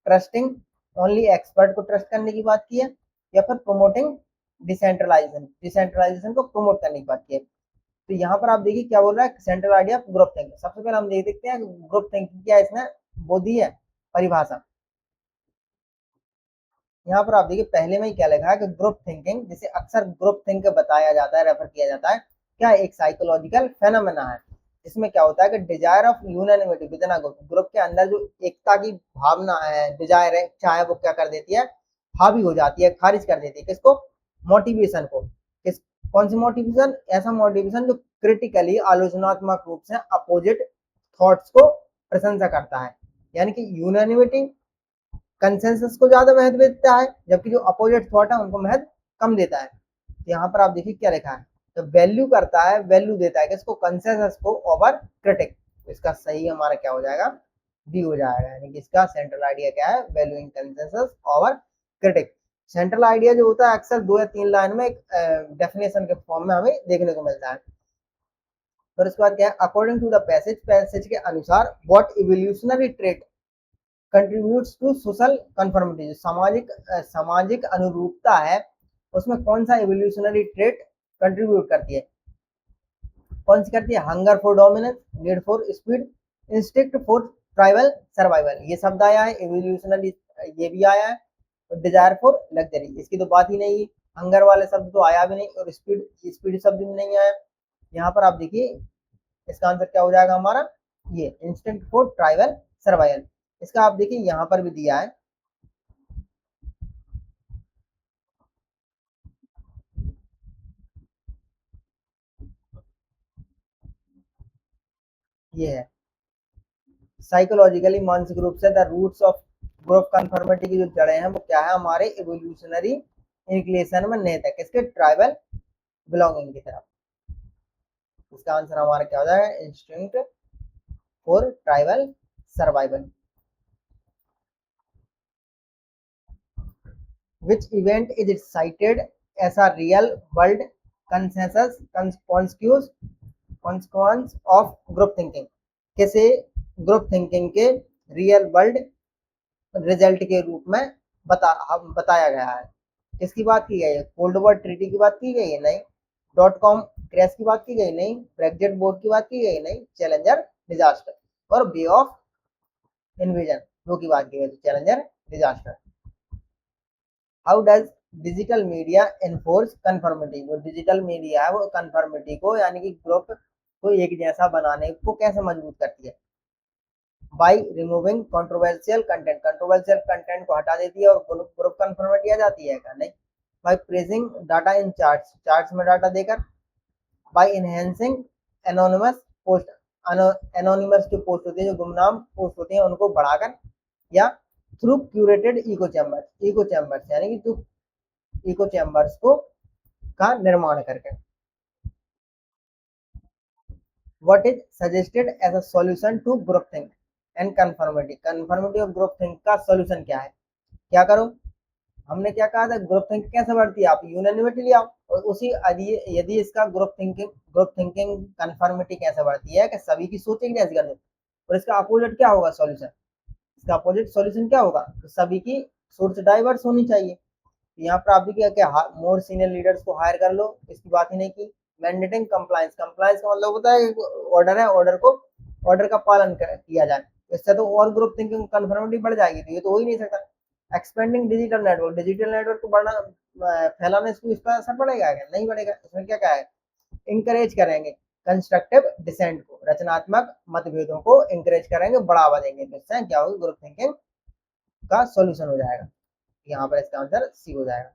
ट्रस्टिंग ओनली एक्सपर्ट को ट्रस्ट करने की बात की है, या फिर प्रोमोटिंग डिसेंट्रलाइजेशन को प्रमोट करने की बात की है। तो यहाँ पर आप देखिए क्या बोल रहा है, सेंट्रल आइडिया ग्रुप थिंकिंग। सबसे पहले हम देखते हैं ग्रुप थिंकिंग क्या है, इसमें वो दी है परिभाषा। यहाँ पर आप देखिए पहले में ही क्या लिखा है कि ग्रुप थिंकिंग, जिसे अक्सर ग्रुप थिंक बताया जाता है, रेफर किया जाता है, क्या एक साइकोलॉजिकल फेनोमेना है। इसमें क्या होता है कि desire of unanimity with in group, group के अंदर जो एकता की भावना है, डिजायर है, चाहे वो क्या कर देती है, हावी हो जाती है, खारिज कर देती है किसको, मोटिवेशन को। किस कौन सी मोटिवेशन, ऐसा मोटिवेशन जो क्रिटिकली आलोचनात्मक रूप से अपोजिट थॉट्स को प्रशंसा करता है, यानी कि यूनानिमिटी कंसेंसस को ज्यादा महत्व देता है, जबकि जो अपोजिट थॉट है उनको महत्व कम देता है। तो यहाँ पर आप देखिए क्या लिखा है, तो वैल्यू करता है, वैल्यू देता है किसको, कंसेंसस को ओवर क्रिटिक। तो इसका सही हमारा क्या हो जाएगा, डी हो जाएगा, यानी कि इसका सेंट्रल आइडिया क्या है, valuing consensus over critic. Central idea जो होता है अक्सर 2 या 3 लाइन में एक डेफिनेशन के फॉर्म में हमें देखने को मिलता है। फिर उसके बाद क्या है, अकॉर्डिंग टू द पैसेज के अनुसार what evolutionary trait contributes to social conformity, जो सामाजिक अनुरूपता है उसमें कौन सा इवोल्यूशनरी ट्रेट कंट्रीब्यूट करती है, कौन सी करती है, hunger for dominance, need for speed, instinct for tribal survival, ये शब्द आया है इवोल्यूशनरी, ये भी आया है, और डिजायर फॉर लग्जरी, इसकी तो बात ही नहीं है, हंगर वाले शब्द तो आया भी नहीं, और स्पीड शब्द भी नहीं आया। यहाँ पर आप देखिए इसका आंसर क्या हो जाएगा हमारा, ये इंस्टिंक्ट फॉर ट्राइबल सर्वाइवल। इसका आप देखिए यहाँ पर भी दिया है, ये है साइकोलॉजिकली, मानसिक रूप से the roots of group conformity की जो जड़ें हैं वो क्या है, हमारे इवोल्यूशनरी इंक्लिनेशन में निहित है, किसके, ट्राइबल बिलोंगिंग की तरफ। इसका आंसर हमारा क्या हो जाएगा, instinct for tribal survival. Which event is cited as a real world consequence of group thinking, किसे ग्रुप थिंकिंग के रियल वर्ल्ड रिजल्ट के रूप में बताया गया है। किसकी बात की गई है, कोल्ड वॉर ट्रीटी की बात की गई है, नहीं, .com क्रैश की बात की गई, नहीं, ब्रेक्जिट बोर्ड की बात की गई, नहीं, चैलेंजर डिजास्टर, और बे ऑफ इन्वेजन दो की बात की गई, challenger disaster. How does digital media enforce conformity, जो डिजिटल मीडिया है वो कन्फर्मिटी को, यानी कि ग्रुप को एक जैसा बनाने को कैसे मजबूत करती है, बाय रिमूविंग कंट्रोवर्शियल कंटेंट को हटा देती है और ग्रुप कन्फर्मिटी आ जाती है क्या, नहीं, by praising data in charts में डाटा देकर, by enhancing anonymous post, anonymous जो पोस्ट होती है, जो गुमनाम पोस्ट होती है उनको बढ़ाकर, या थ्रू क्यूरेटेड इको चैम्बर्स यानी कि जो इको चैम्बर्स को का निर्माण करके। What is suggested as a solution to group think and conformity और ग्रुप थिंक का सॉल्यूशन क्या है, क्या करो, हमने क्या कहा था, ग्रुप थिंकिंग कैसे बढ़ती है, आप यूनानिमिटी ले आओ, और उसी यदि इसका ग्रुप थिंकिंग कंफर्मिटी कैसे बढ़ती है कि सभी की सोच एक जैसी कर दो, और इसका अपोजिट क्या होगा सॉल्यूशन, इसका अपोजिट सॉल्यूशन क्या होगा, तो सभी की सोच डाइवर्स होनी चाहिए। तो यहाँ पर आप देखिए क्या, मोर सीनियर लीडर्स को हायर कर लो, इसकी बात ही नहीं की। मैंडेटिंग कंप्लायंस का मतलब होता है ऑर्डर है, ऑर्डर का पालन किया जाए, इससे तो और ग्रुप थिंकिंग कन्फर्मिटी बढ़ जाएगी, तो ये तो हो ही नहीं सकता। Expanding digital network, digital network को बढ़ना फैलाने से इस पर असर पड़ेगा क्या? नहीं पड़ेगा। इसमें क्या क्या है, इंकरेज करेंगे कंस्ट्रक्टिव डिसेंट को, रचनात्मक मतभेदों को इंकरेज करेंगे, बढ़ावा देंगे, तो इससे क्या होगा, ग्रुप थिंकिंग का सॉल्यूशन हो जाएगा। यहाँ पर इसका आंसर सी हो जाएगा।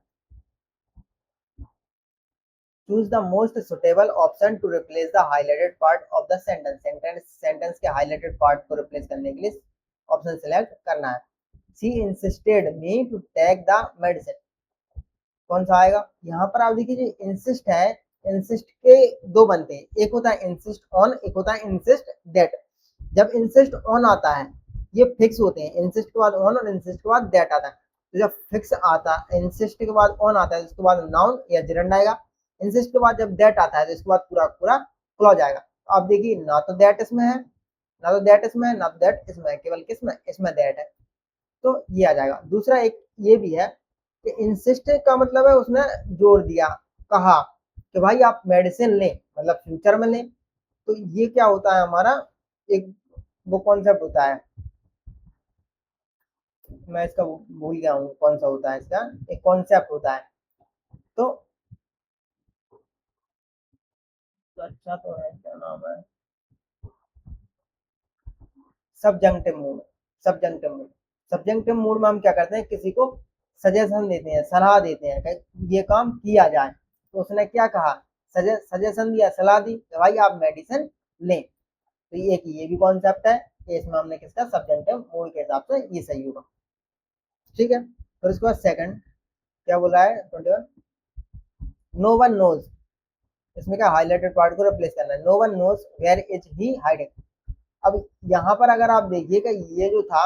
Choose the most suitable option to replace the highlighted part of the sentence, sentence के हाईलाइटेड पार्ट को रिप्लेस करने के लिए ऑप्शन सिलेक्ट करना है। C insisted me to take the medicine, कौन सा आएगा? यहाँ पर आप देखिए जो इंसिस्ट है, इंसिस्ट के दो बनते हैं, एक होता है इंसिस्ट ऑन, एक होता है इंसिस्ट दैट। जब इंसिस्ट ऑन आता है ये फिक्स होते हैं, इंसिस्ट के बाद ऑन और इंसिस्ट के बाद दैट आता है। तो जब फिक्स आता है, इंसिस्ट के बाद ऑन आता है, उसके बाद नाउन या जिरंड आएगा। इंसिस्ट के बाद जब दैट आता है तो इसके बाद पूरा पूरा क्लॉज आएगा। तो आप देखिए ना तो दैट इसमें है, ना तो दैट इसमें है, ना तो दैट इसमें है, केवल किसमें, इसमें दैट है, तो ये आ जाएगा। दूसरा एक ये भी है कि इंसिस्ट का मतलब है उसने जोर दिया, कहा कि भाई आप मेडिसिन लें, मतलब फ्यूचर में लें। तो ये क्या होता है हमारा, एक वो कॉन्सेप्ट होता है, मैं इसका भूल गया हूँ कौन सा होता है, इसका एक कॉन्सेप्ट होता है। तो अच्छा तो है, क्या नाम है, सबजंक्टिव मूड, सबजंक्टिव मूड। सबजंक्टिव मूड में हम क्या करते हैं, किसी को सजेशन देते हैं, सलाह देते हैं कि ये काम किया जाए। तो उसने क्या कहा, सजेशन दिया, सलाह दी कि भाई आप मेडिसिन लें। तो ये भी कॉन्सेप्ट है, इसमें हमने किसका, सबजंक्टिव मूड के हिसाब से ये सही होगा। ठीक है, फिर उसके बाद सेकंड क्या बोला है, 21, नो वन नोज, इसमें क्या हाईलाइटेड पार्ट को रिप्लेस करना है, no one knows where is he hiding. अब यहाँ पर अगर आप देखिएगा ये जो था,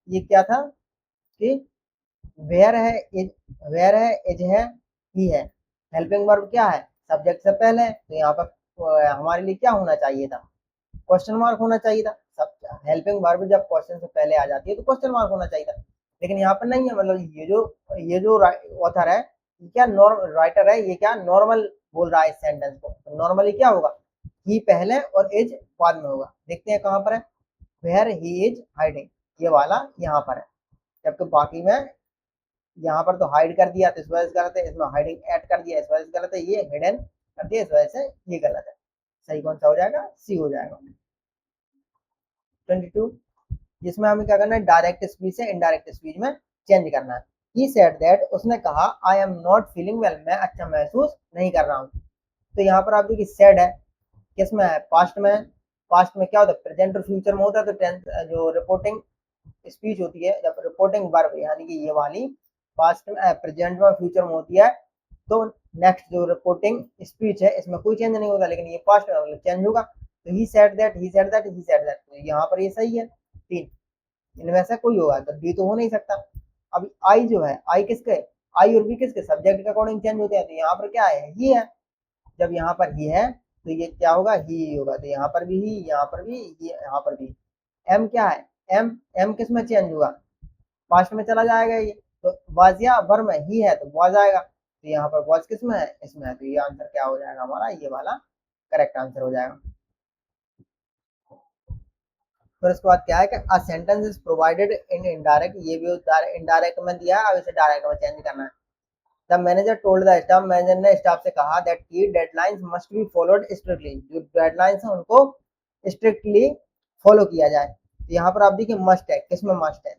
ये क्या था कि वेयर है, इज, वेयर है, इज है, ही है। हेल्पिंग वर्ब क्या है, सब्जेक्ट से पहले है, तो यहाँ पर हमारे लिए क्या होना चाहिए था, क्वेश्चन मार्क होना चाहिए था। सब हेल्पिंग वर्ब जब क्वेश्चन से पहले आ जाती है तो क्वेश्चन मार्क होना चाहिए था, लेकिन यहाँ पर नहीं है। मतलब ये जो ऑथर है, ये क्या राइटर है, ये क्या नॉर्मल बोल रहा है इस सेंटेंस को, तो नॉर्मली क्या होगा, ही पहले और इज बाद में होगा। देखते हैं कहाँ पर है, वेयर ही इज हाइडिंग, ये वाला यहाँ पर है, जबकि बाकी में यहाँ पर तो हाइड कर दिया तो इस वजह से गलत है, इसमें हाइडिंग ऐड कर दिया इस वजह से गलत है, ये हिडन कर दिया इस वजह से ये गलत है। सही कौन सा हो जाएगा, सी हो जाएगा। 22, जिसमें हमें क्या करना है, डायरेक्ट स्पीच से इनडायरेक्ट स्पीच में चेंज करना है। ही सेड दैट, उसने कहा, I am not feeling well, मैं अच्छा महसूस नहीं कर रहा हूँ। तो यहाँ पर आप देखिए सेड है, किसमें है, पास्ट में। पास्ट में क्या होता है, प्रेजेंट और फ्यूचर में होता है। तो जो रिपोर्टिंग स्पीच होती है, जब रिपोर्टिंग वर्ब यानी कि ये वाली पास्ट में, प्रेजेंट में, फ्यूचर में होती है, तो नेक्स्ट जो रिपोर्टिंग स्पीच है इसमें कोई चेंज नहीं होता, लेकिन ये पास्ट में मतलब चेंज होगा। तो he said that, he said that, he said that, तो यहाँ पर ये सही है, तीन इनमें से कोई होगा, तो डी तो हो नहीं सकता। अब आई जो है, आई किसके, आई और बी किसके, सब्जेक्ट के अकॉर्डिंग चेंज होते हैं। तो यहाँ पर क्या है, ही है, जब यहाँ पर ही है तो ये क्या होगा, ही होगा। तो यहाँ पर भी ही, यहाँ पर भी, यहाँ पर भी। एम क्या है, एम, एम किस में चेंज हुआ, पास्ट में चला जाएगा ये। तो वाज या वर्ब में ही है तो वाज आएगा, तो यहाँ पर वाज किस में है, इसमें है। तो ये आंसर क्या हो जाएगा हमारा, ये वाला करेक्ट आंसर हो जाएगा। फिर उसके बाद क्या है कि a sentence is provided in indirect, ये भी इनडायरेक्ट में दिया है, अब इसे डायरेक्ट में चेंज करना है। The manager told the staff, manager ने स्टाफ से कहा दैट की deadlines must be followed strictly, जो डेडलाइंस है उनको स्ट्रिक्टली फॉलो किया जाए। तो यहाँ पर आप देखिए मस्ट है, किसमें मस्ट है,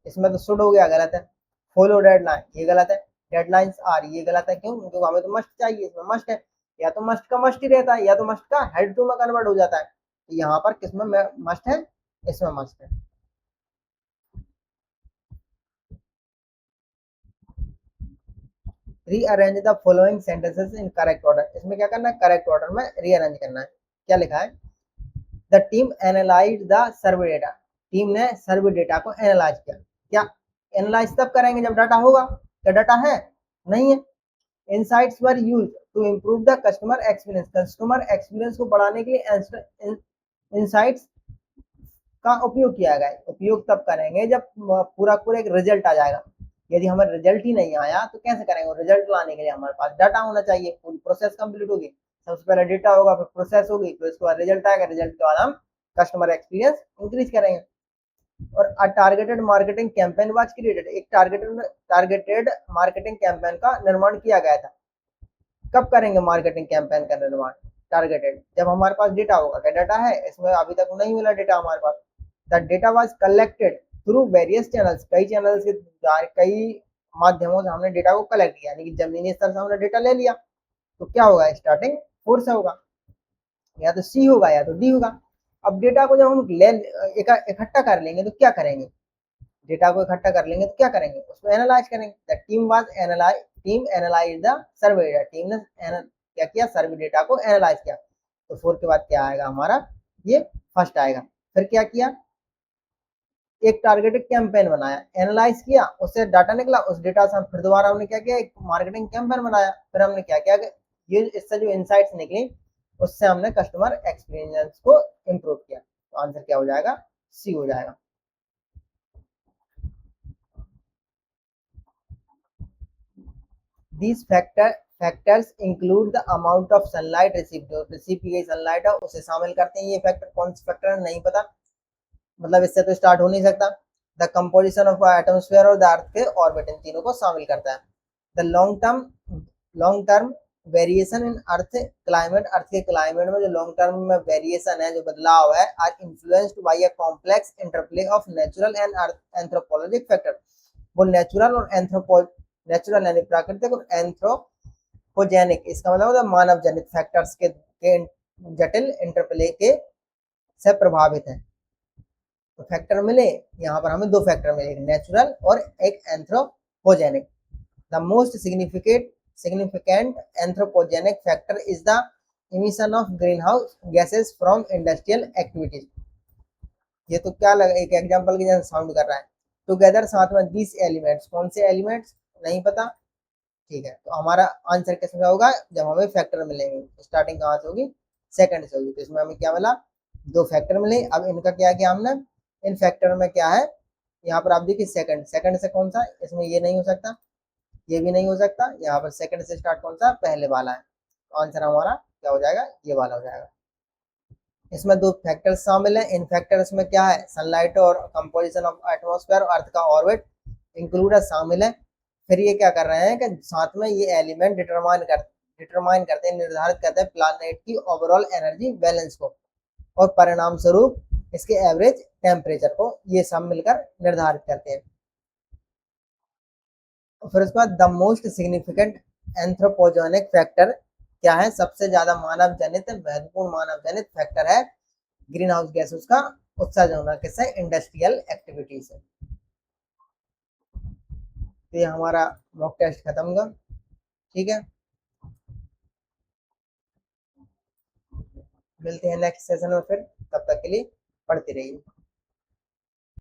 इसमें तो शुड हो गया, गलत है। फॉलो डेडलाइन, ये गलत है। डेडलाइंस आर, ये गलत है, क्यों, क्योंकि हमें तो मस्ट चाहिए, इसमें मस्ट है। या तो मस्ट का मस्ट ही रहता है, या तो मस्ट का हेड टू में कन्वर्ट हो जाता है। तो यहाँ पर किसमें मस्ट है, इसमें मस्ट है। Rearrange the following sentences in correct order, इसमें क्या करना है, करेक्ट ऑर्डर में रीअरेंज करना है। क्या लिखा है, the team analyse the survey data, team ने सर्वे डेटा को एनालाइज किया। क्या एनालाइज तब करेंगे जब डाटा होगा, क्या डाटा है, नहीं है। Insights were use to improve the customer experience, customer experience को बढ़ाने के लिए इनसाइट्स का उपयोग किया गया। उपयोग तब करेंगे जब पूरा पूरा एक रिजल्ट आ जाएगा। यदि हमारा रिजल्ट ही नहीं आया तो कैसे करेंगे, रिजल्ट लाने के लिए हमारे पास डाटा होना चाहिए, पूरी प्रोसेस कंप्लीट होगी। सबसे पहले डेटा होगा, फिर प्रोसेस होगी, फिर उसके बाद रिजल्ट आएगा, रिजल्ट के बाद हम कस्टमर एक्सपीरियंस इंक्रीज करेंगे। और अ targeted marketing campaign was created, एक टारगेटेड मार्केटिंग कैंपेन का निर्माण किया गया था। कब करेंगे मार्केटिंग कैंपेन का निर्माण टारगेटेड? जब हमारे पास डेटा होगा। क्या डेटा है इसमें? अभी तक नहीं मिला डेटा हमारे पास। The data was collected through various channels, कई चैनल्स के कई माध्यमों से हमने डेटा को कलेक्ट किया, यानी कि जमीनी स्तर से हमने डेटा ले लिया। तो क्या होगा? स्टार्टिंग फोर्स होगा, या तो सी होगा या तो डी होगा। अब डेटा को जब हम ले इकट्ठा कर लेंगे तो क्या करेंगे? डेटा को इकट्ठा कर लेंगे तो क्या करेंगे? उसको एनालाइज करेंगे। The team was analyse team analyse the survey data, team ने क्या किया? सर्वे डेटा को एनालाइज किया। तो फोर के बाद क्या आएगा हमारा? ये फर्स्ट आएगा। फिर क्या किया? एक टारगेटेड कैंपेन बनाया, एनालाइज किया, उससे डाटा निकला, उस डेटा से हम फिर दोबारा हमने क्या किया? एक मार्केटिंग कैंपेन बनाया। फिर हमने क्या किया कि ये इससे जो इनसाइट्स निकली उससे हमने कस्टमर एक्सपीरियंस को इम्प्रूव किया। तो आंसर क्या हो जाएगा? सी हो जाएगा। These factors include the amount of sunlight received, जो रिसीव की गई सनलाइट है उसे शामिल करते हैं। ये फैक्टर कौन से फैक्टर है नहीं पता, मतलब इससे तो स्टार्ट हो नहीं सकता। द कंपोजिशन ऑफ एटमोस्फेयर और द अर्थ के ऑर्बिट, इन तीनों को शामिल करता है। The long term variation in earth climate, earth के क्लाइमेट में जो लॉन्ग टर्म में वेरिएशन है, जो बदलाव है, are influenced by a complex interplay of natural and anthropologic factor. वो नेचुरल यानी प्राकृतिक और एंथ्रोपोजेनिक, इसका मतलब होता है मानव जनित फैक्टर्स के जटिल इंटरप्ले के से प्रभावित है। तो फैक्टर मिले, यहाँ पर हमें दो फैक्टर मिले, एक नेचुरल और एक anthropogenic. The most significant anthropogenic factor is the emission of green house gases from industrial activities. ये तो क्या लगा, एक एग्जाम्पल की जैसे साउंड कर रहा है। टुगेदर, साथ में, दिस एलिमेंट्स, कौन से एलिमेंट्स नहीं पता। ठीक है, तो हमारा आंसर किसमें होगा? जब हमें फैक्टर मिलेंगे। स्टार्टिंग कहाँ से होगी? सेकंड से होगी। तो इसमें हमें क्या मिला? दो फैक्टर मिले। अब इनका क्या किया हमने? इन फैक्टर में क्या है? यहाँ पर आप देखिए सेकंड, सेकंड से कौन सा? इसमें ये नहीं हो सकता, ये भी नहीं हो सकता। यहाँ पर सेकंड से स्टार्ट कौन सा? पहले वाला है। तो आंसर हमारा क्या हो जाएगा? ये वाला हो जाएगा। इसमें दो फैक्टर्स शामिल हैं। इन फैक्टर्स में क्या है? सनलाइट और कंपोजिशन ऑफ एटमॉस्फेयर, अर्थ का ऑर्बिट इंक्लूड है, शामिल है। फिर ये क्या कर रहे हैं कि साथ में ये एलिमेंट डिटरमाइन करते हैं, निर्धारित करते हैं प्लानेट की ओवरऑल एनर्जी बैलेंस को, और परिणाम स्वरूप इसके एवरेज टेम्परेचर को, ये सब मिलकर निर्धारित करते हैं। फिर उसके बाद the most significant anthropogenic factor क्या है? सबसे ज्यादा मानव जनित, महत्वपूर्ण मानव जनित फैक्टर है ग्रीन हाउस गैस का उत्सर्जन होना। किससे? इंडस्ट्रियल एक्टिविटी से। तो ये हमारा मॉक टेस्ट खत्म हुआ। ठीक है, मिलते हैं नेक्स्ट सेशन में फिर। तब तक के लिए पढ़ते रहिए।